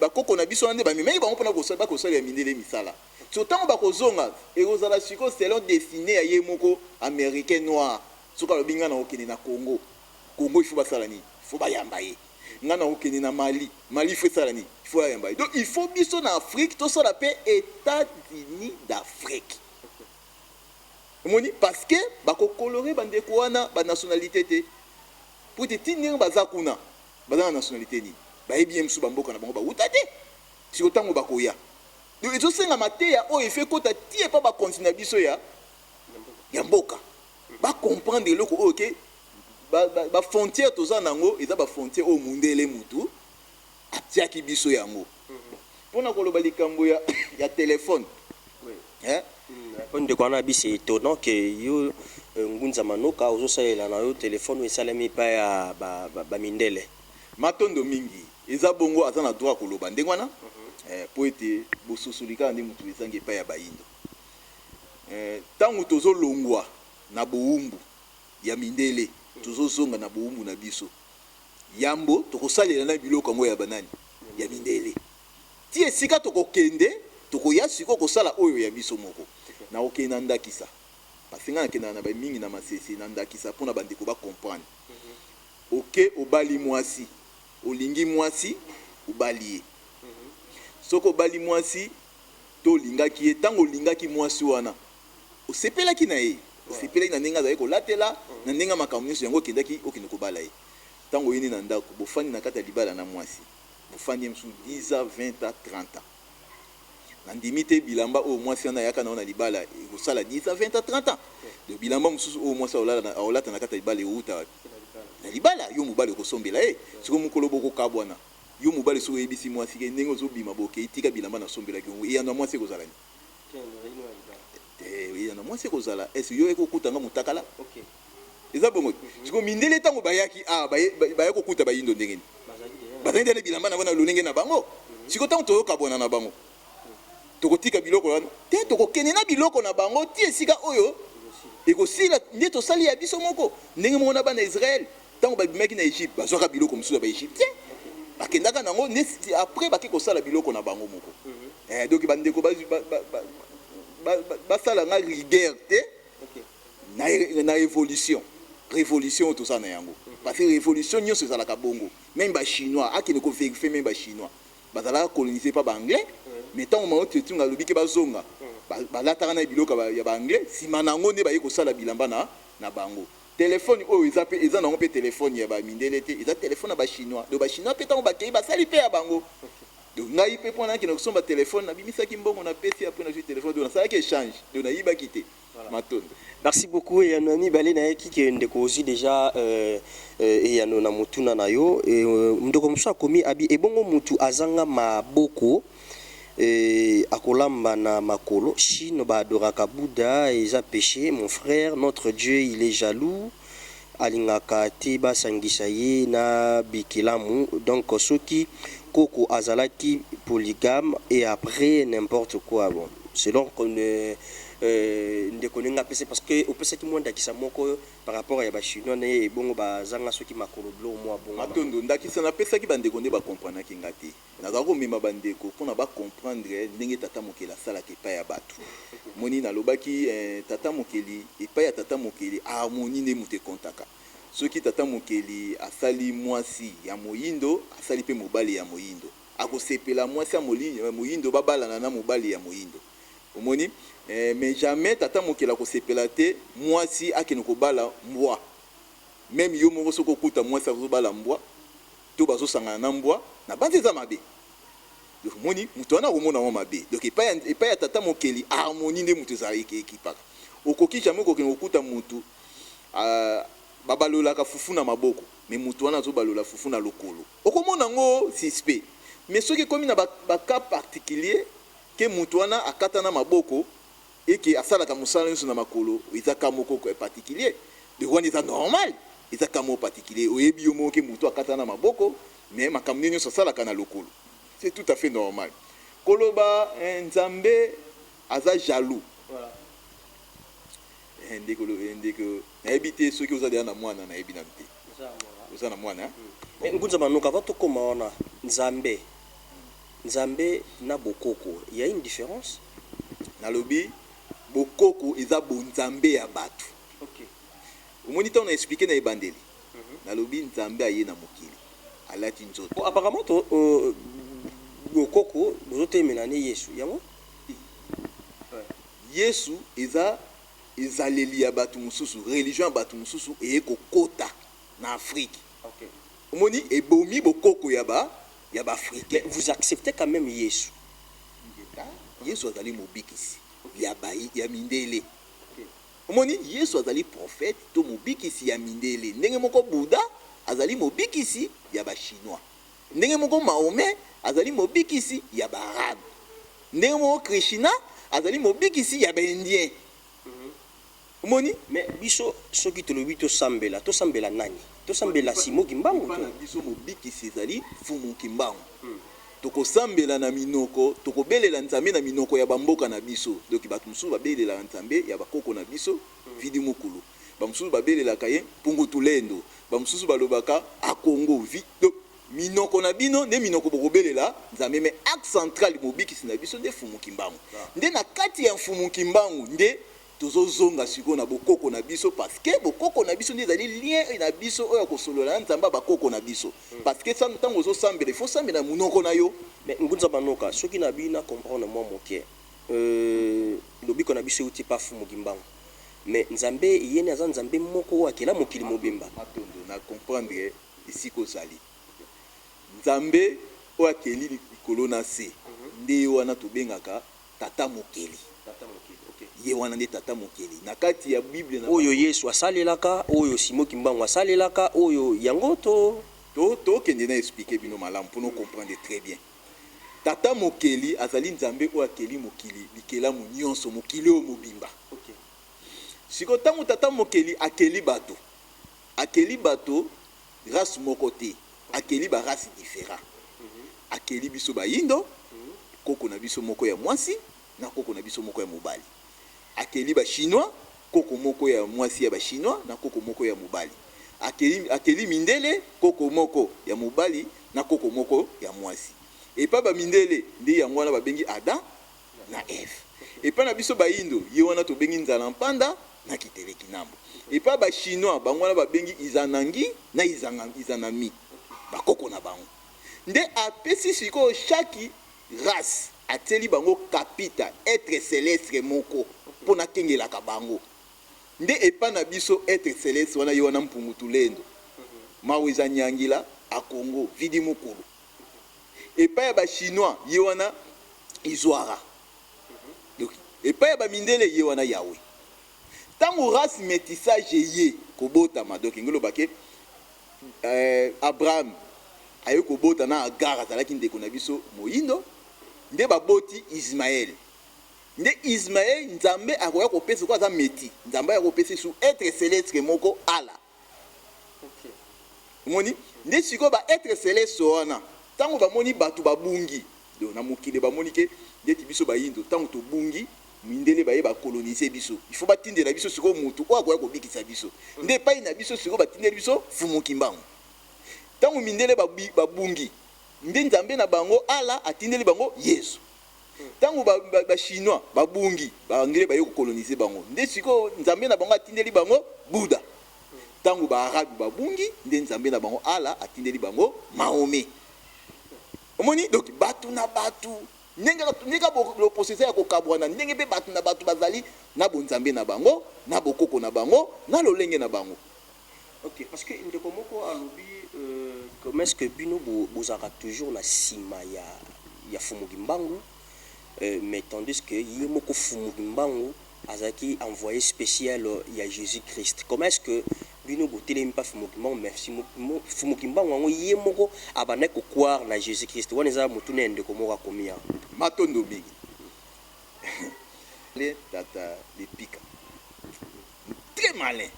bakoko na biso nde bamemaki bango mpona bakosalela mindele misala so ntango bakozonga ekozala sikoyo selon destiné ya ye moko américain noir soki alobi nga na okende na Congo ifo basala nini ifo bayamba ye nga na okende na Mali ifo esala nini ifo bayamba ye donc il faut biso na Afrique tosala mpe États-Unis d'Afrique omoni parce que bakokolore bandeko wana banationalité te po ete ti ndenge baza kuna baza na nationalité nini bayebi ye mosusu bamboka na bango bauta te siko ntango bakoya donc ezosengama te ya oyo efe kota ti epa bakonti na biso ya mboka bacomprendre eloko oyo ke bafrontière toza nango eza bafrontière oyo mundele mutu atiaki biso yango mpona koloba likambo ya telefone ndeko wana biso étonnant ke yo ngunza manoka ozosalela na yo telefone esalemi epai ya bamindele matondo mingi eza bongo aza na droit koloba ndenge wana po ete bososoli kaka nde motu ezangi epai ya bayindo ntango tozolongwa na bowumbu ya mindele tozozonga na bowumbu na biso yambo tokosalela na biloko yango ya banani ya mindele ti esika tokokende tokoya siko kosala oyo ya biso moko na okende na ndakisa parce nga nakendaka na bamingi na masese na ndakisa mpona bandeko bacomprendre oke obali mwasi olingi mwasi obali ye soki obali mwasi to olingaki ye ntango olingaki mwasi wana osepelaki na ye osepelaki na ndenge azali kolatela na ndenge makambo nyonso yango okendaki okende kobala ye ntango oyini na ndako bofandi na kati ya libala na mwasi bofandi ye mosusu 10 20 30 nandimi te bilamba oyo mwasi wana ayaka na libala ekosala 10 20 30 de bilamba mosusu oyo mwasi aolata na kati ya libala euta na libala yo mobali okosombela ye siko mokolo bokokabwana yo mobali soki oyebisi mwasi ke ndenge ozobima boke itika bilamba nasombelaki yango eyano ya mwasi ekozala ni eyano ya mwasi ekozala ese yo ekokutanga motakala eza bongo siko mindele ntango bayaki baya kokuta bayindo ndengeni bazali nde bilamba na bona lolenge na bango siko ntango toyokabwana na bango tokotika biloko wana te tokokende na biloko na bango ti esika oyo ekosila nde tosali ya biso moko ndenge moko na bana Israël ntango babimaki na Egypte bazwaka biloko mosusu ya baegyptien bakendaka nango après bake kosala biloko na bango moko donc bandeko basala nga rigueur te na révolution oyo tosala na yango parce que révolution nyonso ezalaka bongo même bachinois akende kovérifie même bachinois bazalaka colonisé pa baanglais mais ntango bango tetunga alobi ke bazonga balataka na biloko ya baanglais nsima nango nde baye kosala bilamba na bango telefone oyo eza nango mpe telefone ya bamindele te eza telefone ya bachinois do bachinois mpe ntango bakei basali mpe ya bango do ngai mpe mpo nakende kosomba telefone nabimisaki mbongo napesi apres nazwi telefone do nasalaki échange do nayibaki te matondo. Merci beaucoup eyano mibale na ye kike ndeko ozwi déjà eyano na motuna na yo ndeko mosusu akomi abi ebongo mutu azanga maboko akolamba na makolo Chine baadoraka Bouddha eza péché mon frère notre Dieu il est jaloux alingaka te basangisa ye na bikelamu donc soki koko azalaki polygame et après n'importe quoi bon selon qu'on ndeko ninga pese parce que opesaki mo ndakisa moko par rapport ya bachinois na ye bongo bazanga soki makolo blo mo bongo matondo ndakisa na pesaki bandeko nde bakomprendre ki ngati nazaka komema bandeko mpona bacomprendre ndenge tata mokeli asalaka epai ya bato moni nalobaki tata mokeli epai ya tata mokeli harmonie nde moto ekontaka soki tata mokeli asali mwasi ya moyindo asali mpe mobali ya moyindo akosepela mwasi ya moyindo babalana na mobali ya moyindo omoni mais jamais tata mokela kosepela te mwasi akende kobala mbwa même yo moko soko kuta mwasi akobala mbwa to bazosangana na mbwa na banze eza mabe donc moni mutu wana akomona ngo mabe donc epai ya tata mokeli harmonie nde mutu ezalaki ekipaka okoki jamais kokende kokuta mutu babalolaka fufu na maboko mais mutu wana azobalola fufu na lokolo okomona ngo suspect mais soki ekomi na baka particulier ke mutu wana akata na maboko eke asalaka mosala nyonso na makolo eza ka moko particulier de wana eza normal eza ka moko particulier oyebi yo moko ke mutu akata na maboko mais makambo nyonso asalaka na lokolo c'est tout à fait normal koloba nzambe aza jaloux voilà ndeko nayebi te soki oza deya na mwana nayebi nanu te oza na mwana ngunza manoka va tokoma wana nzambe na bokoko il y a une différence nalobi bokoko eza bonzambe ya bato omoni ntango na explike na ebandeli nalobi nzambe aye na mokili alati nzoto apparemment bokoko bozotemela ne yesu yango yesu eza ezaleli ya bato mosusu religion ya bato mosusu eye kokota na Afrique. Okay. Omoni ebomi bokoko ya Mais vous acceptez quand même Yesu. Yesu azali mobikisi ya mindele. Omoni Yesu azali prophète to mobikisi ya mindele. Ndenge moko Buddha azali mobikisi ya ba chinois. Ndenge moko Mahomet azali mobikisi ya ba arabe. Ndenge moko Krishna azali mobikisi ya ba indien. Omoni Mais biso soki tolobi to sambela nani? To sambela Simo Kimbangu to. Biso mobikisi ezali Fumu Kimbangu. Tokosambela na minoko, tokobelela nzambe na minoko ya bamboka na biso. Donc bato mususu babelela nzambe ya bakoko na biso vidi mukulu. Bamususu babelela kaye pungu tulendo. Bamususu balobaka a Congo vi. Donc minoko na bino ne minoko bokobelela nzambe, mais axe central mobikisi na biso nde Fumu Kimbangu. Nde na kati ya Fumu Kimbangu nde tozozonga siko na bokoko na biso, parce que bokoko na biso nde ezali lien na biso oyo kosolola na nzamba bakoko na biso. Parce que ça ntango ozosambela il faut sambela munoko na yo. Mais ngunza banoka soki na bina comprendre moi moke lobiko na biso uti pa Fumu Kimbangu, mais nzambe yene aza nzambe moko akela mokili mobimba matondo na comprendre ici ko sali nzambe oyo akeli likolo na se nde wana tobengaka tata mokeli. Ye wana nde tata mokeli na kati ya Bible na oyo Yesu asalelaka, oyo Simo Kimbangu asalelaka, oyo yango to kende na expliquer bino malamu pour nous comprendre très bien. Tata mokeli azali nzambe oyo akeli mokili bikelamu nyonso mokili o mobimba. Okay. Siko tango tata mokeli akeli bato race moko te, akeli ba race différent. Akeli biso ba yindo, koko na biso moko ya mwasi na koko na biso moko ya mobali. Akeli ba chinois, koko moko ya mwasi ya ba chinois na koko moko ya mobali. Akeli mindele, koko moko ya mobali na koko moko ya mwasi. Et pas ba mindele ndi yango wana ba bengi Adam na Eve. Et pas na biso ba yindo ye wana to bengi nzala mpanda na kitele kinambo. Et pas ba chinois bango wana ba bengi izanangi na izanami ba koko na bango. Nde apesi siko chaque race ateli bango kapita être céleste moko pona kengela ka bango. Nde epa na biso être céleste wana ye wana mpungu tulendo mawiza nyangila a Congo vidi mukulu. Epa ya ba chinois ye wana izwara. Donc epa ya ba mindele ye wana Yahweh. Tango race métissage ye kobota donc ngolo bake Abraham ayo kobota na Agar azalaki ndeko na biso moyindo nde baboti Ismaël. Nde Ismaël nzambe akoya kopesa kwa za meti nzambe akopesa su être céleste moko ala. Okay. Moni nde siko ba être céleste wana tango bamoni batu babungi do na mokili bamoni ke ndeti biso bayindo tango to bungi mindele baye ba coloniser biso il faut batindela biso siko mutu kwa akoya kobikisa biso nde pai na biso siko batindela biso Fumu Kimbangu. Tango mindele babungi nde nzambe na bango ala atindeli bango Yesu. Tango ba chinois babungi bangile baye ko coloniser bango nde siko nzambe na bango atindeli bango Buddha. Tango ba arabe babungi nde nzambe na bango ala atindeli bango Mahomet. Omoni donc batu na batu nenga bo processus ya ko kabwana ndenge be batu na batu bazali na bonzambe na bango na bokoko na bango na lolenge na bango. Ok, parce que ndeko moko alobi comment est-ce que bino bozaka toujours na sima ya Fumu Kimbangu, mais tandis que ye moko Fumu Kimbangu azaki envoyé spécial ya Jésus-Christ. Comment est-ce que bino botelemi pa Fumu Kimbangu, mais Fumu Kimbangu ngo ye moko abana ko croire na Jésus-Christ wana za mutune ndeko moko akomia Matondo mingi les tata les pika très malin.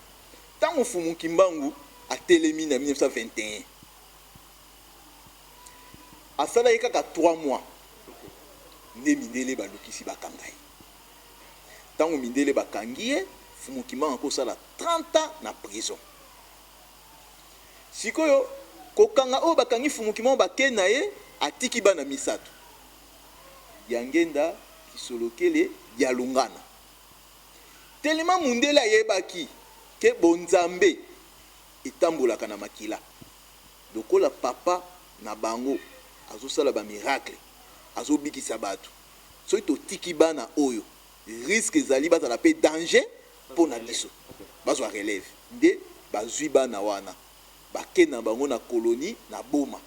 Tango Fumu Kimbangu a telemi na 1921 asala kaka 3 mois nde mindele balukisi bakangai. Tango mindele bakangie Fumu Kimbangu akosala 30 ans na prison. Sikoyo kokanga o bakangi Fumu Kimbangu bakena ye atiki bana misato yangenda kisolokele ya lungana telema mundele ayebaki ke bonzambe etambolaka na makila lokola papa na bango azosala ba miracle azobikisa bato soki totiki bana oyo risque ezali bazala pe danger mpona biso bazwa relève nde bazwi bana wana bake na bango na colonie na boma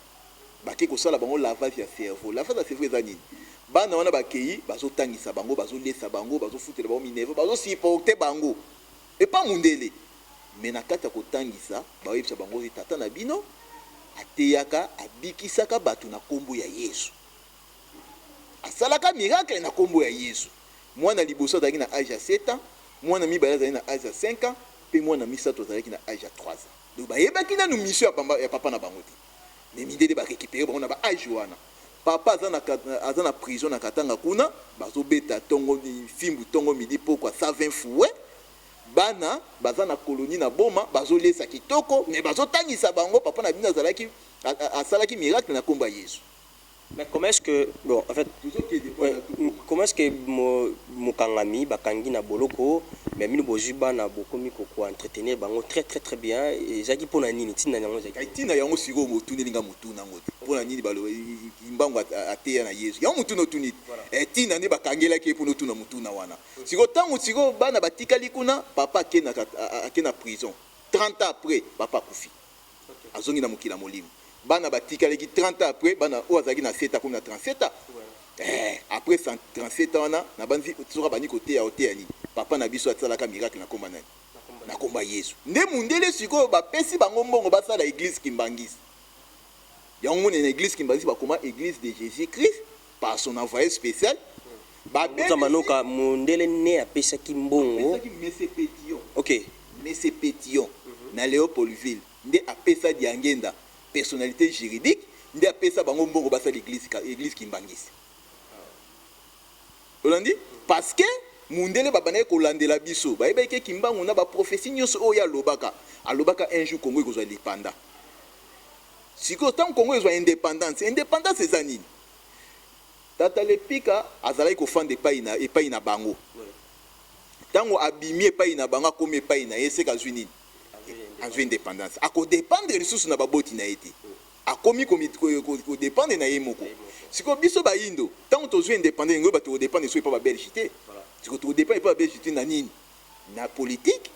bake kosala bango lavage ya cerveau. Lavage ya cerveau eza nini? Bana wana bakei bazotangisa bango, bazolesa bango, bazofutela bango minerve, bazosupporte bango epa mundele. Me na kati ya kotangisa baoyebisa bango tata na bino ateyaka abikisaka bato na kombo ya Yesu, asalaka miracle na kombo ya Yesu. Mwana liboso azalaki na âge ya 7 ans, mwana mibale azalaki na âge ya 5 ans, pe mwana misato azalaki na âge ya 3 ans. Donc bayebaki nanu mission ya papa na bango te. Mais mindele ba récupérer bango na ba âge wana. Papa aza na prison na Katanga kuna, bazobeta tongo fimbu tongo midi poko 120 fouet. Bana baza na colonie na boma bazolesa kitoko, mais bazotangisa bango papa na bino azalaki asalaki miracle na komba Yesu. Mais comment est-ce que, bon, en fait, comment est-ce que Mukangami, Bakangi na Boloko, mais Mino Bojuba na Bokomi Koko entretenir bango très très très bien, et Zaki pour nani, Tina Yango Zaki. Tina Yango Sigo Motuni Linga Mutuna Moti, pour nani Balo, Imbango Atea na Yesu, Yango Mutuno Tunit, et Tina ne Bakangela qui est pour Notuna Mutuna Wana. Sigo Tango Sigo Bana Batika Likuna, papa Kena prison. 30 ans après, papa Koufi. Azongi na Mukila Molim. Bana batika leki 30 ans après bana oazaki na 7 ans comme na 37 ans. Après 37 ans na banzi tsura bani côté ya hôtel papa na biso atsalaka miracle na komba nani na komba Yesu. Nde mundele siko ba pesi bango mbongo basala église Kimbangisi. Yango na église Kimbangisi ba koma église de Jésus-Christ par son envoyé spécial. Ba Manoka mundele ne apesa kimbongo. Messe Pétillon. OK. Messe Pétillon na Léopoldville. Nde apesa diangenda personnalité juridique ndi apesa bango mbongo basa l'église Kimbangisi. Olandi parce que mundele babana ko landela biso ba yeba ke Kimbangu na ba prophétie nyonso oya alobaka un jour Congo ekozwa indépendant. Siko tant Congo ezwa indépendance eza nini? Tata Lepika azalaki ko fande epai na bango. Tango abimi epai na bango komi epai na yeseka zwini azwi indépendance ako dépendre ressources na baboti na été akomi ko dépendre na yemoko siko biso ba indo tant tozwi indépendance ngo bato dépendre so pas ba Belgique siko to dépendre pas ba Belgique na nini na politique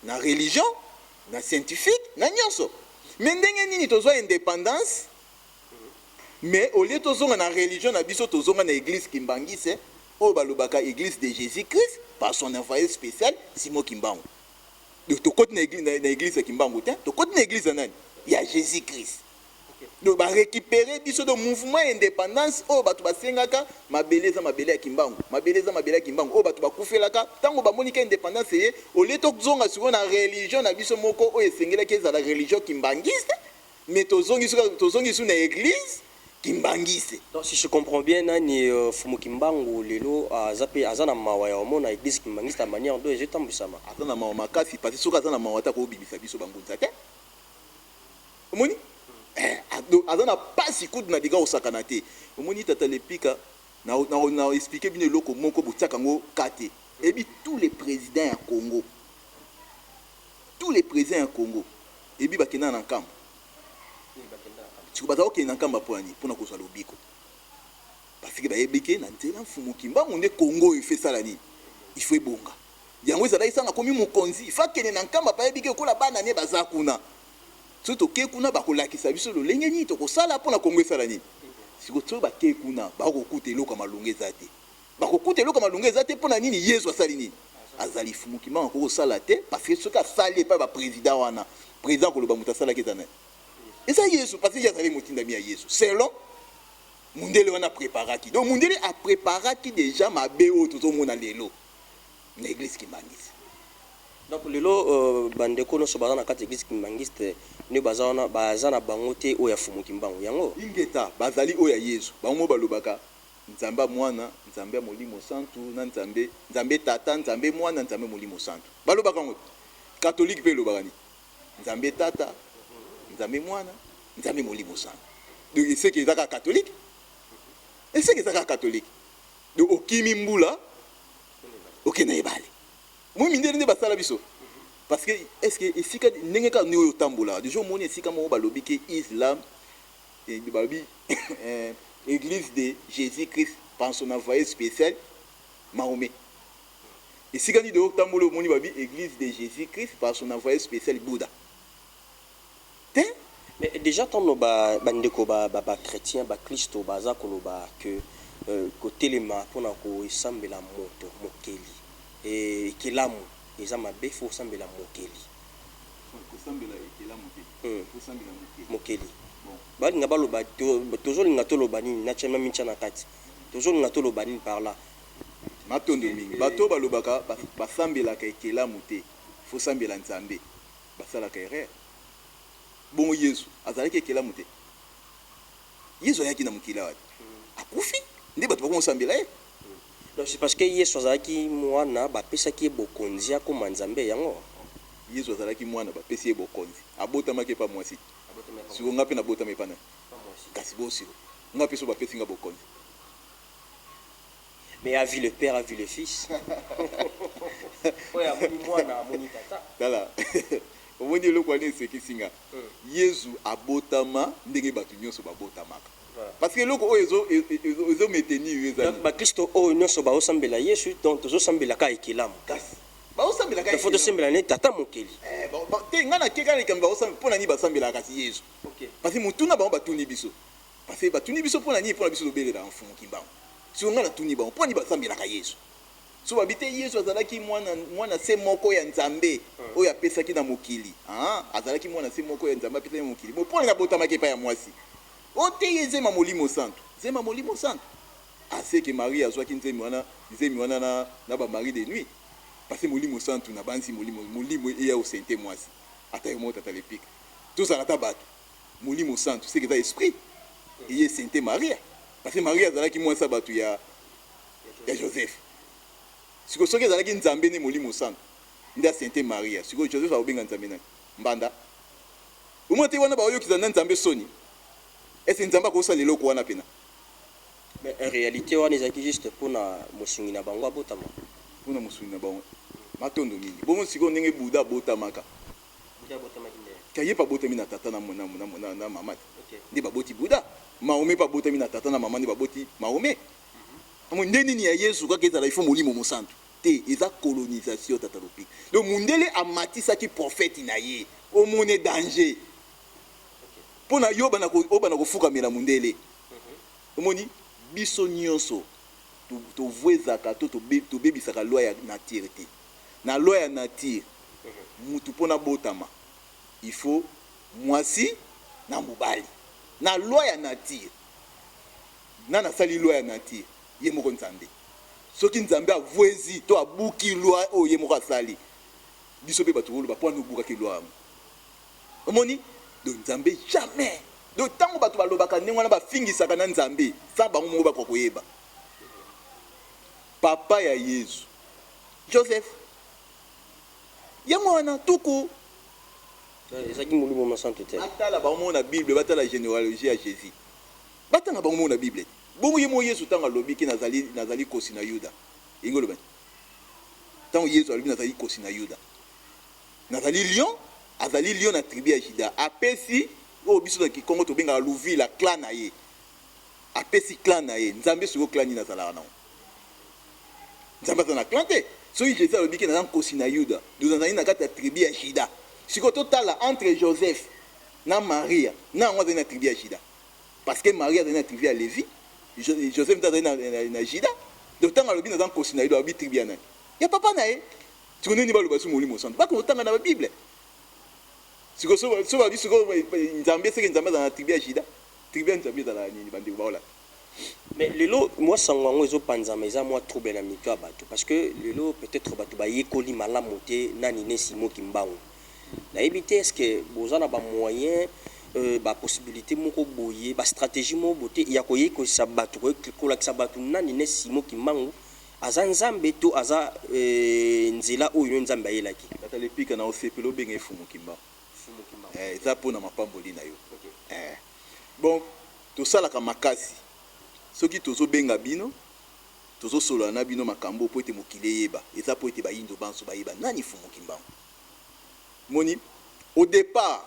na religion na scientifique na nyonso mais ndenge nini tozwa indépendance mais au lieu tozonga na religion na biso tozonga na église Kimbangisi o balobaka église de Jésus-Christ par son envoyé spécial Simon Kimbangu. Donc, tu côté l'église qui m'a monté, tu côté l'église nani, il y a Jésus-Christ. Donc, bah récupérer biso de mouvement indépendance, oh bah tu vas sengaka, ma beleza Kimbangu, ma beleza Kimbangu, oh bah tu vas koufer la ka, tant bah monika indépendance c'est, au lieu de zonga sur la religion na biso moko, oh esengela qui est la religion kimbangiste, mais tu zongi sur l'église Kimbangisi. Donc si je comprends bien nani Fumu Kimbangu lelo azape azana mawa ya omona église Kimbangisi ta manière de jeter mbusama. Azana mawa makasi parce que soka azana mawa ta ko bibisa biso bangunza te. Omoni? Azana pasi kud na diga osakana te. Omoni Tata Lepika na expliquer bien loko moko botaka ngo kate. Et puis tous les présidents à Congo. Tous les présidents à Congo. Et puis bakena na nkambo. Tu vas voir qu'il y a un camp pour nous lobiko. Parce que bayebike na nzela Fumu Kimbangu nde Congo il fait ça la nuit. Il faut bonga. Yango ezala isanga komi mokonzi. Il faut que na nkamba bayebike ko la bana ne baza kuna. Soto ke kuna bakolakisa biso lo lenge ni to ko sala pour na Congo ça la nuit. Siko to ba ke kuna ba ko kuta eloko malunge zate. Ba ko kuta eloko malunge zate pour na nini Yesu asali nini. Azali Fumu Kimbangu ko sala te parce que ce ka sali pas ba président wana. Président ko lo ba mutasala ketana. Et ça Yesu parce que j'avais motinda mi à Yesu. C'est long. Mundele wana préparaki. Donc Mundele a préparé qui déjà ma béo tout au monde lelo. L'église Kimbangisi. Donc lelo bandeko no sobaza na kati église Kimbangisi ne bazana bazana bangote o ya Fumu Kimbangu yango. Ingeta bazali o ya Yesu. Bango balobaka Nzamba mwana, Nzambe molimo santu, na Nzambe tata, Nzambe mwana, Nzambe molimo santu. Balobaka ngo. Catholique pe lobakani. Nzambe tata, Nzambe mwana, Nzambe molimo santu. Donc c'est que ezaka catholique. Et c'est que ezaka catholique. Donc okimi mbula okena ebale. Moi mindele ne basala biso. Parce que est-ce que esika ndenge ka niyo tambola. Déjà moni esika mo balobi ke Islam et balobi église de Jésus-Christ par son envoyé spécial Mahomet. Et si gani de oktambolo moni babi église de Jésus-Christ par son envoyé spécial Bouddha. Mais déjà tant no ba bandeko ba chrétien ba Christo baza koloba que côté les mains pour na ko esambela moto mokeli et kilamu eza mabe fo sambela mokeli. Ko sambela kilamu mokeli. Ko sambela mokeli. Ba nga baloba toujours linga toloba ni na chema mincha na kati. Toujours linga toloba ni par là. Matondo mingi. Bato balobaka basambela ka kilamu te. Fo sambela nzambe. Basala ka erreur. Bon Yesu azalaki kilamu te. Yesu ayaki na mokila wapi? Akufi. Nde bato bako sambela ye. Non, c'est parce que Yesu azalaki mwana ba pesaki bokonzi akoma nzambe yango. Yesu azalaki mwana ba pesi bokonzi. Abotamaki pa mwasi. Si on ngapi na botama epana. Kasi bosi. Ngapi so ba pesi nga bokonzi. Mais a vu le père, a vu le fils. Oya moni mwana moni tata. Dala. Omoni le kwani seki singa. Yesu abotama ndenge batu nyonso babotamaka. Parce que loko ezo meteni ezali. Ba Kristo o nyonso ba osambela Yesu donc tozo sambela ka ekilamu. Kasi. Ba osambela ka. Il faut sambela ne tata mokeli. Te ngana keka le kamba osambela pona ni ba sambela kasi Yesu. OK. Parce que mutuna ba batuni biso. Parce que batuni biso pona ni pona biso lobelela mfumu kimbango. Si on ngana tuni ba pona ni ba sambela ka Yesu. So babite Yesu azalaki mwana se moko ya nzambe oyo apesaki na mokili. Azalaki mwana se moko ya nzambe apesaki na mokili. Bo pona na botamaki pa ya mwasi. Ote zema molimo santo. Zema molimo santo. Assez que Marie azwaki nzemi wana na ba mari de nuit. Parce que molimo santo na bansi molimo eya au sainte mwasi. Ata yo mota talepika. Tout ça la bato. Molimo santo c'est que dans esprit. Et sainte Maria. Parce que Marie azalaki mwasa bato ya Joseph. Siko soki azalaki nzambe ne molimo santo. Nda sainte Maria. Siko Joseph abenga nzambe na mbanda. Umote wana ba oyo kizana nzambe soni. Est-ce que nzamba ko sala leloko wana pena? Mais en réalité on est juste pour na mosungi na bango abotama. Pour na mosungi na bango. Matondo mingi. Bomo siko ndenge Bouddha botamaka. Bouddha botamaki nde. Kaye pa botami na tata na mama. OK. Ndi ba boti Bouddha. Mahomet pa botami na tata na mama ndi ba boti Mahomet. Amo ndeni ni ya Yesu kwa keza la ifo molimo mosantu. Te eza colonisation tataropi. Donc mundele amatisa ki prophète na ye. O mone danger. Pona yo bana ko fuka mela mundele. Omoni biso nyonso to voezaka to bebisaka loi ya nature te. Na loi ya nature mutu pona botama il faut mwasi na mobali. Na loi ya nature na sali loi ya nature ye moko nzambe. Soki nzambe avoezi to abuki loi o ye moko asali. Biso pe batu ba pona buka ki loi. Omoni de nzambe jamais. Donc tango batu balobaka ndenge wana bafingisaka na nzambe sa bango moko bakwa koyeba. Papa ya Yesu Joseph yango wana tuku ezaki molimo mosantu te. Batala bango na Bible, batala généalogie ya Jésus. Batanga bango na Bible. Bongo yemo Yesu tanga lobi ki nazali kosi na Yuda. Ingolo ba. Tango Yesu alobi nazali kosi na Yuda. Nazali lion, azali lion na tribu ya Juda. Apesi o biso na Kongo to benga Louvi la clan na ye. Apesi clan na ye. Nzambe soko clan ni nazala na. Nzambe na clan te. So Jésus alobi ki nazali kosi na Yuda. Nous nazali na kata tribu ya Juda. Siko totala entre Joseph na Maria na ngwa na tribu ya Juda. Parce que Maria est dans la tribu à Lévi, Joseph est dans la Juda. Donc tant que le bin dans kosi na Yuda, tribu ya nani. Ya papa na ye. Tu connais ni ba le basu molimo santo. Ba ko tanga na Bible. Siko so ba siko nzambe c'est que nzambe dans la tribu ya Juda. Tribu nzambe dans la nini bandi ba ola. Mais lelo moi sangwango ezo panza meza moi trouble na mito bato parce que lelo peut-être bato ba yekoli malamu te nani ne simo kimbango. Na ebité est-ce que bozana ba moyen ba possibilité moko boye ba stratégie mo boté ya koye ko sabatu ko la sabatu nani ne simo kimbango aza nzambe to aza nzela oyo nzambe ayelaki kata le pika na osepelo benga fumu kimbango eza pona mapamboli na yo. Bon to sala ka makasi soki tozo benga bino tozo solo na bino makambo po ete mokile yeba eza po ete ba yindo banso ba yeba nani fumu kimbango. Moni au départ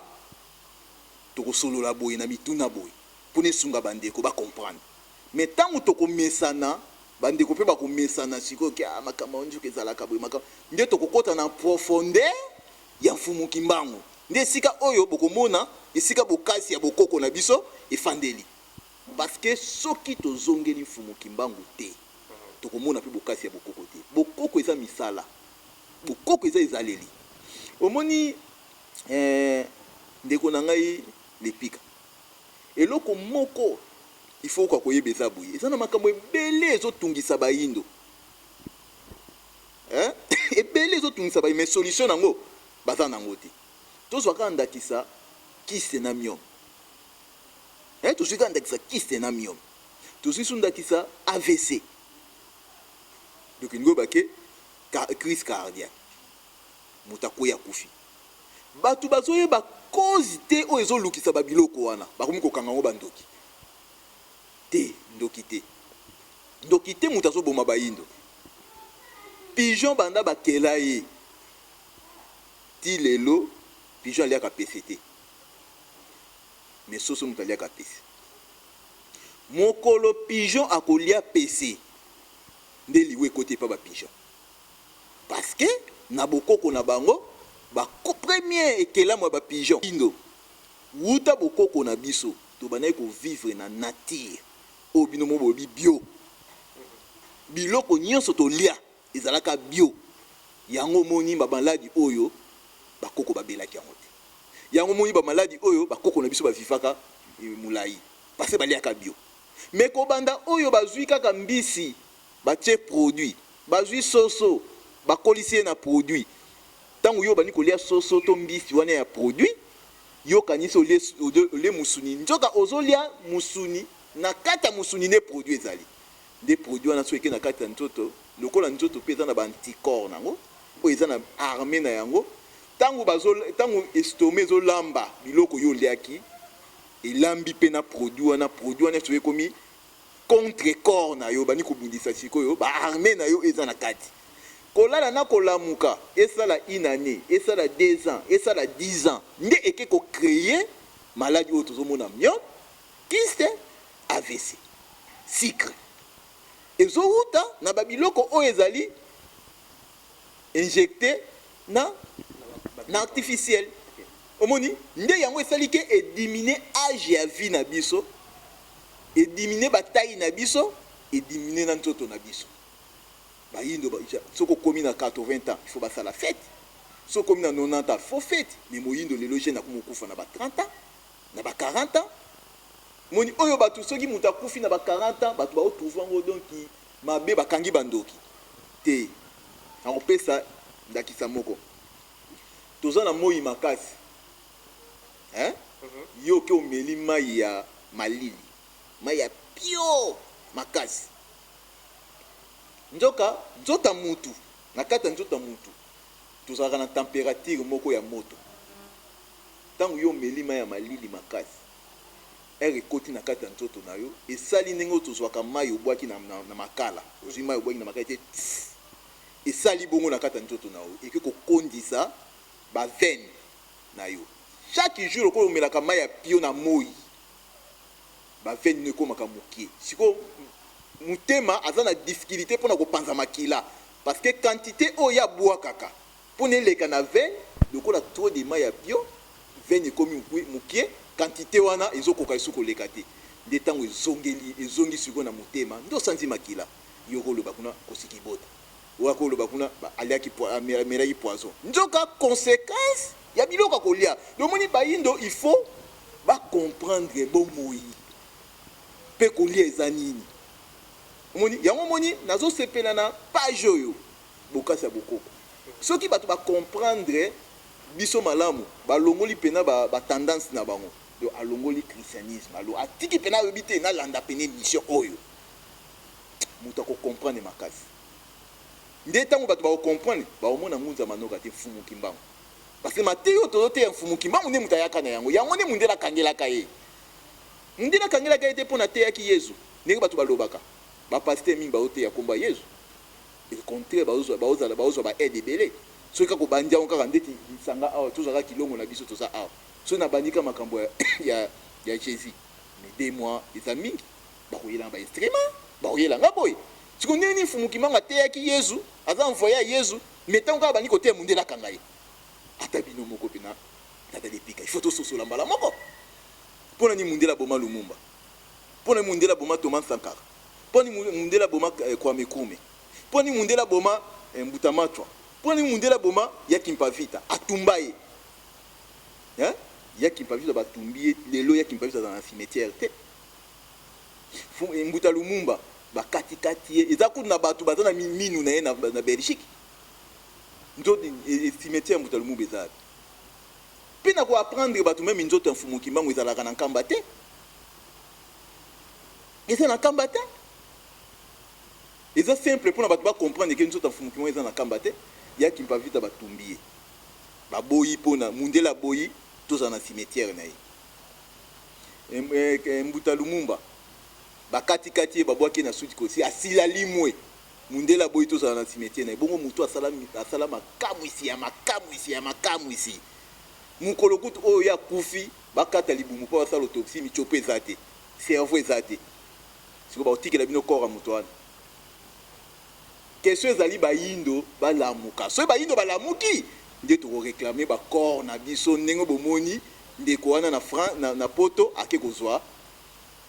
toko solo la boy na mituna boy pour ne sunga bande ko ba comprendre mais tant toko mesana bandeko mpe bakomesana sikoyo ke makambo onjuka ezalaka boye makambo nde tokokɔta na profondeur ya mfumu kimbangu nde esika oyo bokomona esika bokasi ya bokoko na biso efandeli parce que soki tozongeli mfumu kimbangu te tokomona mpe bokasi ya bokoko te bokoko eza misala bokoko eza ezaleli omoni ndeko na ngai lepika eloko moko il faut koyeba eza boye eza na makambo ebele ezotungisa bayindo ebele ezotungisa bayi mais solution nango baza nango te tozwaka ndakisa kiste na myome tozwika ndakisa kiste na myome tozwi so ndakisa AVC donc ngo bake crise cardiaque moto akoya kufi bato bazoyeba cause te oyo ezolukisa babiloko wana bakomi kokanga ngo bandoki te ndoki te moto azoboma bayindo pigeon banda bakela ye ti lelo pigeon aliaka pese te mais soso moto aliaka pese mokolo pigeon akolia pese nde liwe ekoti epa bapigeon parce que na bokoko na bango premier ekelamu ya bapigeon indo wuta bokoko na biso tobandaki kovivre na nature oyo bino mo bobi bio biloko nyonso tolia ezalaka bio yango moni bamaladi oyo bakoko babelaki yango te yango moni bamaladi oyo bakoko na biso bavivaka mulai parce baliaka bio mais kobanda oyo bazwi kaka mbisi batie produit bazwi soso bakolisi ye na produit tango yo bani kolia soso to mbisi wana ya produit yo kanisi olie musuni njoka ozolia musuni na kata musuni ne produit ezali de produit wana so eke na kata nzoto lokola nzoto pe eza na ba anticorps nango oyo eza na armée na yango tango estomac ezolamba biloko yo liaki elambi pe na produit wana so ekomi contre corps na yo bani kobundisa sikoyo ba armée na yo eza na kati kolala na kolamuka esala une année esala 2 ans esala 10 ans nde eke ko créer maladie oyo tozomona myome kyste AVC sucre ezowuta na babiloko oyo ezali injecté na artificiel omoni nde yango esali ke éliminer âge ya vie na biso éliminer bataille na biso éliminer na nzoto na biso bayindo soko komi na 80 ans il faut basala fête soko komi na 90 ans il faut fête mais moyindo lelo jeune akomokufa na ba 30 ans na ba 40 ans moni oyo bato soki mutu akufi na ba 40 ans bato baotrouve yango donc mabe bakangi bandoki te akopesa ndakisa moko toza na moi makasi yo ke omeli mai ya malili mai ya pio makasi nzota mutu na kata nzota mutu tozalaka na température moko ya moto ntango yo omeli mai ya malili makasi ere ekoti na kati ya nzoto na yo esali ndenge oyo tozwaka mai obwaki na makala ozwi mai obwaki na makala te esali bongo na kati ya nzoto na yo eke kokondisa bavene na yo chaque jour okoyo omelaka mai ya pio na moi bavene no ekomaka mokie sikoyo mutema aza na difficulté mpona kopanza makila parce que quantité oyo ya bwakaka mpona eleka na veine lokola trop de mai ya pio veine ekomi mokie quantité wana ezokoka esu koleka te nde ntango ezongi sikoyo na motema nde osanzi makila yo koloba kuna kosiki bota oya koloba kuna amelaki poison nzoka conséquence ya biloko kolia lomoni bayindo il faut bacomprendre bomoi mpe kolia eza nini omoni yango moni nazosepela na page oyo bokasi ya bokoko soki bato bacomprendre biso malamu balongoli mpena batendance na bango yo alongoli christianisme atiki mpena ayobi te nalanda pene mission oyo moto akocomprendre makasi nde ntango bato bakocomprendre baomona ngunza manoka te mfumu kimbangu parce que mateyi oyo tozoteya mfumu kimbangu nde moto ayaka na yango nde mundele akangelaka ye mundele akangelaka ye te mpo nateyaki yesu ndenge bato balobaka bapaster mingi baoteya komba yesu et contraire bazozwa baede ebele soki kaka obandi yango kaka ndeti lisanga awa tozwaka kilongo na biso toza awa soki nabandika makambo ya jésus mais 2 mois eza mingi bakoyelanga bainstrument bakoyelanga boye siko ndenge mfumukimbangu ateyaki yezu aza envoyé ya yezu mais ntango kaka bandi koteya mundele akanga ye ata bino moko mpena tata lipika ifo tososola mbala moko mpona ni mundele aboma lumumba mpona mundele aboma Thomas Sankara mpona mundele aboma Kwame Nkrumah mpona mundele aboma Mbuta Machwa mpona mundele aboma Yaki Mpavita atumba ye Yaki Mpavita batumbi ye lelo Yaki Mpavita aza na cimetière te Mbuta Lumumba bakatikati ye eza kutu na bato baza na minu na ye na Belgique nzoto cimetière Mbuta Lumumba eza mpe na koapprendre bato meme nzoto ya mfumukimbangu ezalaka na nkamba te eza na nkamba te eza simple mpona bato bacomprendre ke nzoto ya mfumukimbangu eza na nkamba te Yaki Mpavita batumbi ye baboyi mpona mundele aboyi toza na cimetière na ye Mbuta Lumumba bakatikati ye babwaki na suti kosi asila limwe mundele aboyi tozala na cimetière na ye bongo moto asala makambo isi mukolo kutu oyo ya kufi bakata libumu mpo basala autopsie michopo eza te cerveau eza te siko baotikela bino corps ya moto wana question ezali bayindo balamuka soki bayindo balamuki nde tokoreklame bacorps na biso ndenge bomoni ndeko wana na poto ake kozwa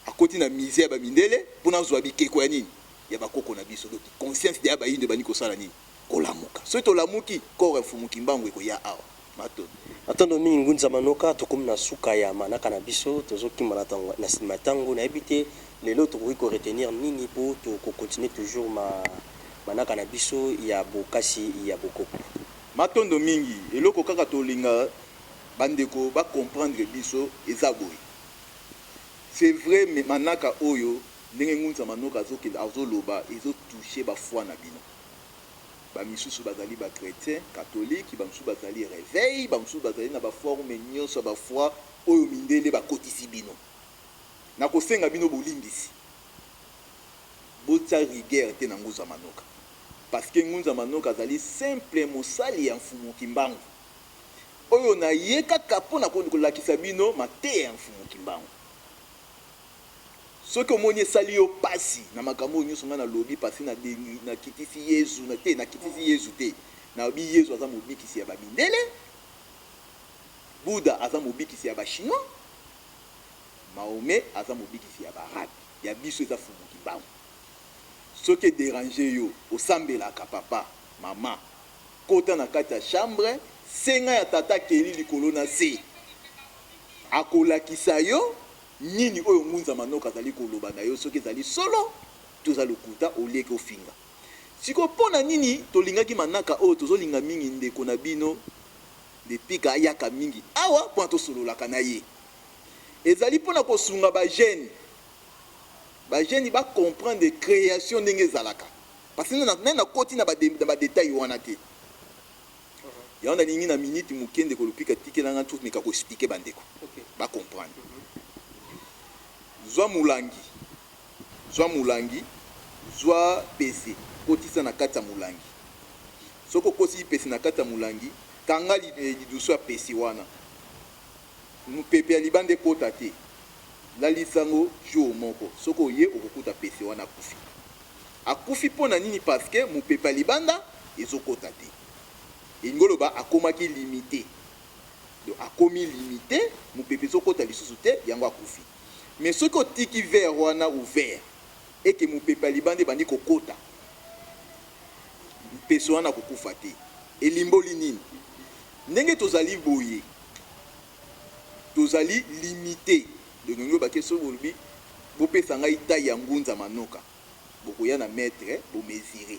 akoti na misère ba mindele mpona zwa bikeko ya nini ya bakoko na biso donc conscience de ya bayindo bani kosala nini kolamuka soki tolamuki corps ya mfumukimbangu ekoya awa mato atondo mingi Ngunza Manoka tokomi na suka ya manaka na biso tozokima na nsima ntango nayebi te lelo tokoki koretenir nini mpo tokokontinue toujours manaka na biso ya bokasi ya bokoko matondo mingi eloko kaka tolinga bandeko bacomprendre biso eza boye c'est vrai mais manaka oyo ndenge Ngunza Manoka azoloba ezotouche bafoi na bino bamisusu bazali bachrétien catholique bamisusu bazali réveil bamisusu bazali na baforme nyonso ya bafoi oyo mindele bakotisi bino na kosenga bino bolimbisi botia rigueur te na Ngunza Manoka parce que Ngunza Manoka azali simple mosali ya mfumukimbangu oyo na ye kaka mpona kolakisa bino mateya ya mfumukimbangu soki omoni esali yo pasi na makambo oyo nyonso nga na lobi pasi nakitisi yezu nakitisi yezu te nayobi yezu aza mobikisi ya bamindele buda aza mobikisi ya bachinois Mahome aza mobikisi ya barabe ya biso eza mfumukimbangu soki déranger yo osambelaka papa mama kota na kati ya chambre senga ya tata keli likolo na se akolakisa yo nini oyo Ngunza Manoka azali koloba na yo soki ezali solo toza lokuta olieki ofinga siko mpona nini tolingaki manaka oyo tozolinga mingi ndeko na bino depika ayaka mingi awa mpona tosololaka na ye ezali mpona kosunga bagene bacomprendre création ndenge ezalaka parce que nani nakoti na badetail wana te yango nalingi na minute moke ndeko lopika tikelanga tout meka koexplike bandeko bacomprendre zwa mulangi zwa pese kotisa na kati ya mulangi soki okosi pese na kati ya mulangi kanga lidusu ya pese wana mopepe ya libanda ekota te lalisango jour moko soki oye okokuta pese wana akufi mpona nini parce que mopepe ya libanda ezokota te elingi oloba akomaki limité donc akomi limité mopepe ezokota lisusu te yango akufi mais soki otiki verre wana ouvert eke mopepe ya libanda ebandi kokota pese wana kokufa te elimboli nini ndenge tozali boye tozali limité donc ngongo bake so bolobi bopesa ngai taille ya Ngunza Manoka bokoya na mètre bomesire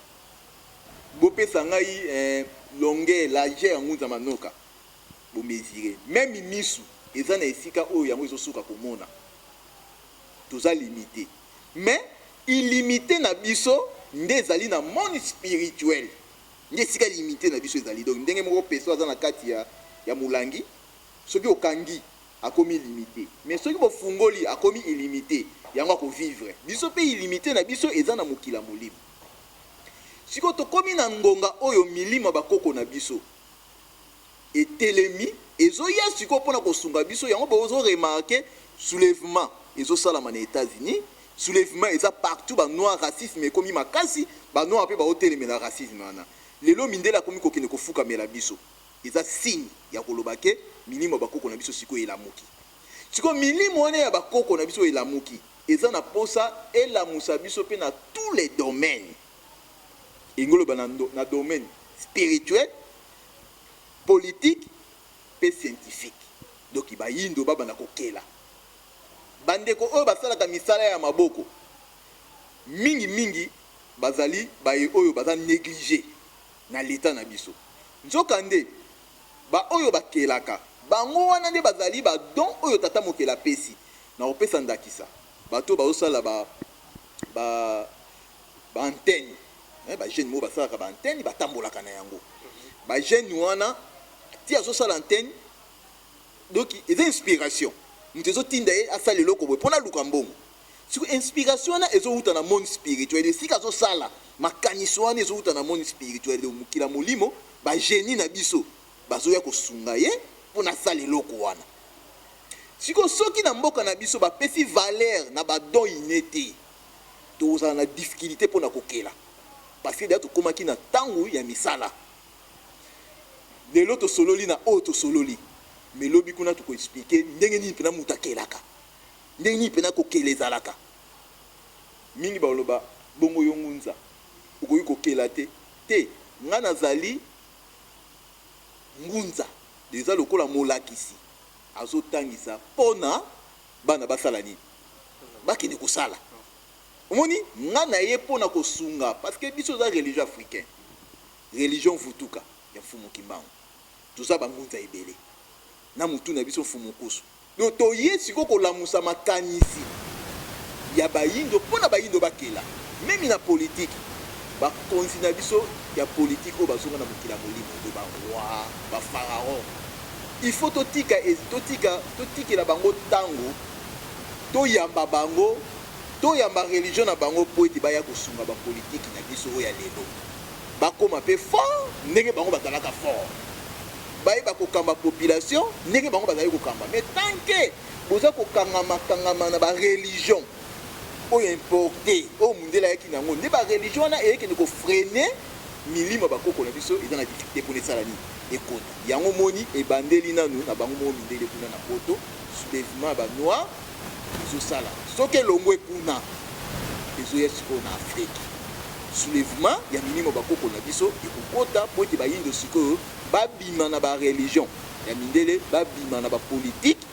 bopesa ngai longueur largeur ya Ngunza Manoka bomesire même misu eza na esika oyo yango ezosuka komona toza limité mais illimité na biso nde ezali na monde spirituel nde esika limité na biso ezali donc ndenge moko peso aza na kati ya mulangi soki okangi akomi limité mais soki bofungoli akomi illimité yango akovivre biso mpe illimité na biso eza na mokila molimo siko tokomi na ngonga oyo milima bakoko na biso etelemi ezoya siko mpona kosunga biso yango bozo remarke soulèvement ezosalama na États-Unis soulèvement eza partout ba noir racisme ekomi makasi ba noir pe ba otelemela racisme wana lelo mindela komi kokende kofuka mela biso eza signe ya koloba ke milimo bakoko na biso siko elamuki siko milimo wana ya bakoko na biso elamuki eza na posa elamusa biso pe na tous les domaines ingoloba na domaine spirituel politique pe scientifique donc bayindo babanda kokela bandeko oyo basalaka misala ya maboko mingi bazali baye oyo baza négligé na l'état na biso nzokande ba oyo bakelaka bango wana nde bazali ba don oyo tata mokela pesi na opesa ndakisa bato baosala ba antenne ba jeune mo basalaka ba antenne batambolaka na yango ba jeune wana ti azosala antenne donc eza inspiration mutu ezotinda ye asala eloko boye mpona luka mbongo siko inspiration wana ezowuta na monde spirituel esika azosala makaniso wana ezowuta na monde spirituel mokila molimo bagenie na biso bazoya kosunga ye mpona asala eloko wana siko soki na mboka na biso bapesi valeur na badon ine te tozala na difficulté mpona kokela parce que deya tokomaki na ntango ya misala lelo tosololi na oyo tosololi mais lobi kuna tokoexplike ndenge nini mpena mutu akelaka ndenge nini mpena kokela ezalaka mingi baloba bongo yo ngunza okoki kokela te nga nazali ngunza eza lokola molakisi azotangisa mpona bana basala nini bakende kosala omoni nga na ye mpona kosunga parce que biso eza religion africain religion vutuka ya mfumu kimbangu toza bangunza ebele na mutu na biso mfumu kusu do toye siko kolamusa makanisi ya bayindo mpona bayindo bakela memi na politique bakonzi na biso ya politique oyo bazonga na mokila molimo to baroi bapharaon il faut totikela bango ntango toyamba bango toyamba religion na bango po ete baya kosunga bapolitike na biso oyo ya lelo bakoma mpe fort ndenge bango bazalaka fort bayeba kokamba population ndenge bango bazali kokamba mais tant que boza kokangama na bareligion oyo importé oyo mundela yaki nango nde bareligion wana eyekende kofrene milimo bakoko na biso eza na difficulté mpona esala nini ekota yango moni ebandeli nanu na bango moo mindele kuna na poto soulèvement ya banoir ezosala soki elongwe kuna ezoya sikoyo na afrique soulèvement ya milimo bakoko na biso ekokota po ete bayindo sikoyo babima na bareligion ya mindele babima na bapolitique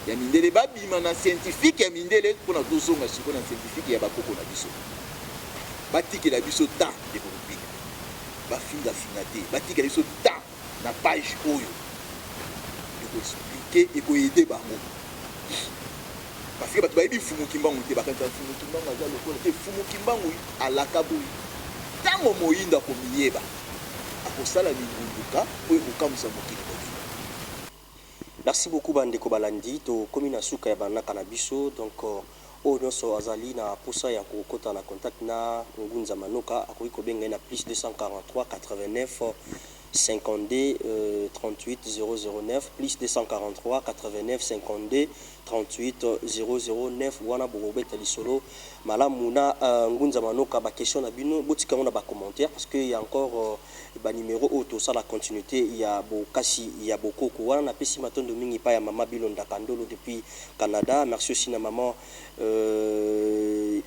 ya mindele babima na scientifique ya mindele mpona tozonga sikoyo na scientifique ya bakoko na biso batikela biso temps ekolopika bafingafinga te batikela biso temps na page oyo ekoexplike ekoyede bango parce que bato bayebi mfumu kimbangu te bakanisa mfumu kimbangu aza lokola te mfumu kimbangu alaka boyi ntango moyindo akomiyeba akosala mingunduka oyo ekokamwisa mokili mobimba. Merci beaucoup bandeko balandi tokomi na suka ya banaka na biso donc oyo nyonso azali na posa ya kokota na contact na ngunza manoka akoki kobenga na plus 243 89 52 38 009 plus 243 89 52 38 009 wana bokobeta lisolo malamu na ngunza manoka ba question na bino botika na ba commentaire parce que il y a encore ba numéro auto ça la continuité ya bokasi ya bokoko wana na pesi matondo mingi pa ya mama Bilonda Kandolo depuis Canada. Merci aussi na maman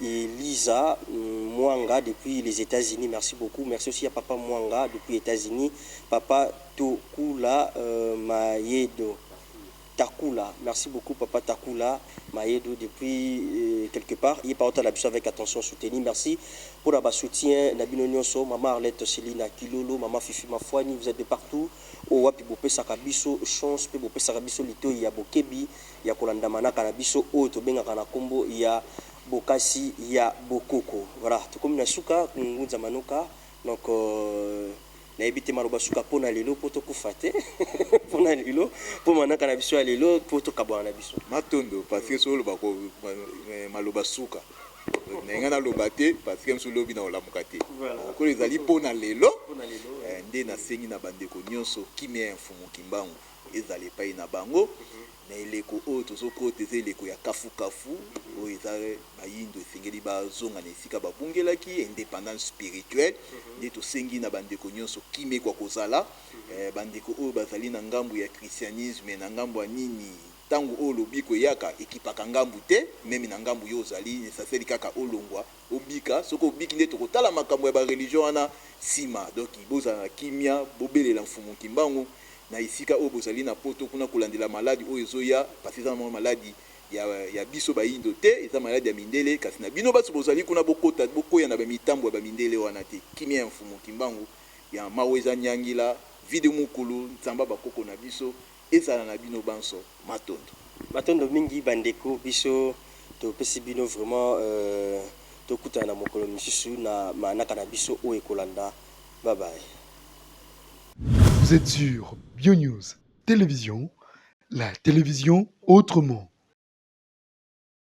Elisa Mwanga depuis les États-Unis, merci beaucoup. Merci aussi à papa Mwanga depuis les États-Unis, papa Tokula Mayedo Takula, merci beaucoup papa Takula Mayedo depuis quelque part. Il est pas la avec attention soutenu. Merci pour la soutien Nabino Nyonso, maman Arlette Céline Kilolo, maman Fifi Mafouani, vous êtes de partout. Au wapi bopé sakabiso chance pe bopé sakabiso lito ya bokebi ya kolanda manaka na biso o to benga kana kombo ya bokasi ya bokoko. Voilà, tout comme na suka ngunza manoka donc na ebité maroba suka pona lelo poto kufate pona lelo po manaka na biso lelo poto kabwa na biso matondo parce que solo bako maloba suka nenga na lobate parce que mso lobi na olamuka te ko ezali pona lelo nde na sengi na bandeko nyonso kimia mfumu kimbangu ezala epai na bango na eleko oyo tozokota eza eleko ya kafukafu oyo eza bayindo esengeli bazonga na esika babungelaki indépendance spirituelle nde tosengi na bandeko nyonso kimekwa kozala bandeko oyo bazali na ngambu ya christianisme na ngambu ya nini ntango oyo lobiko eyaka ekipaka ngambu te meme na ngambu yo ozali esaseli kaka olongwa obika soki obiki nde tokotala makambo ya bareligion wana nsima donc bozala na kimia bobelela mfumu kimbangu na esika oyo bozali na poto kuna kolandela maladi oyo ezoya parce eza na maladi ya biso bayindo te eza maladi ya mindele kasi na bino baso bozali kuna bokoya na bamitambo ya bamindele wana te kimia ya mfumu kimbangu ya mawe eza nyangila vide mukulu nzamba bakoko na biso ezala na bino banso matondo mingi bandeko biso topesi bino vraiment tokutana na mokolo misusu na manaka na biso oyo ekolanda. Bye bye. Vous êtes sur BioNews Télévision, la télévision autrement.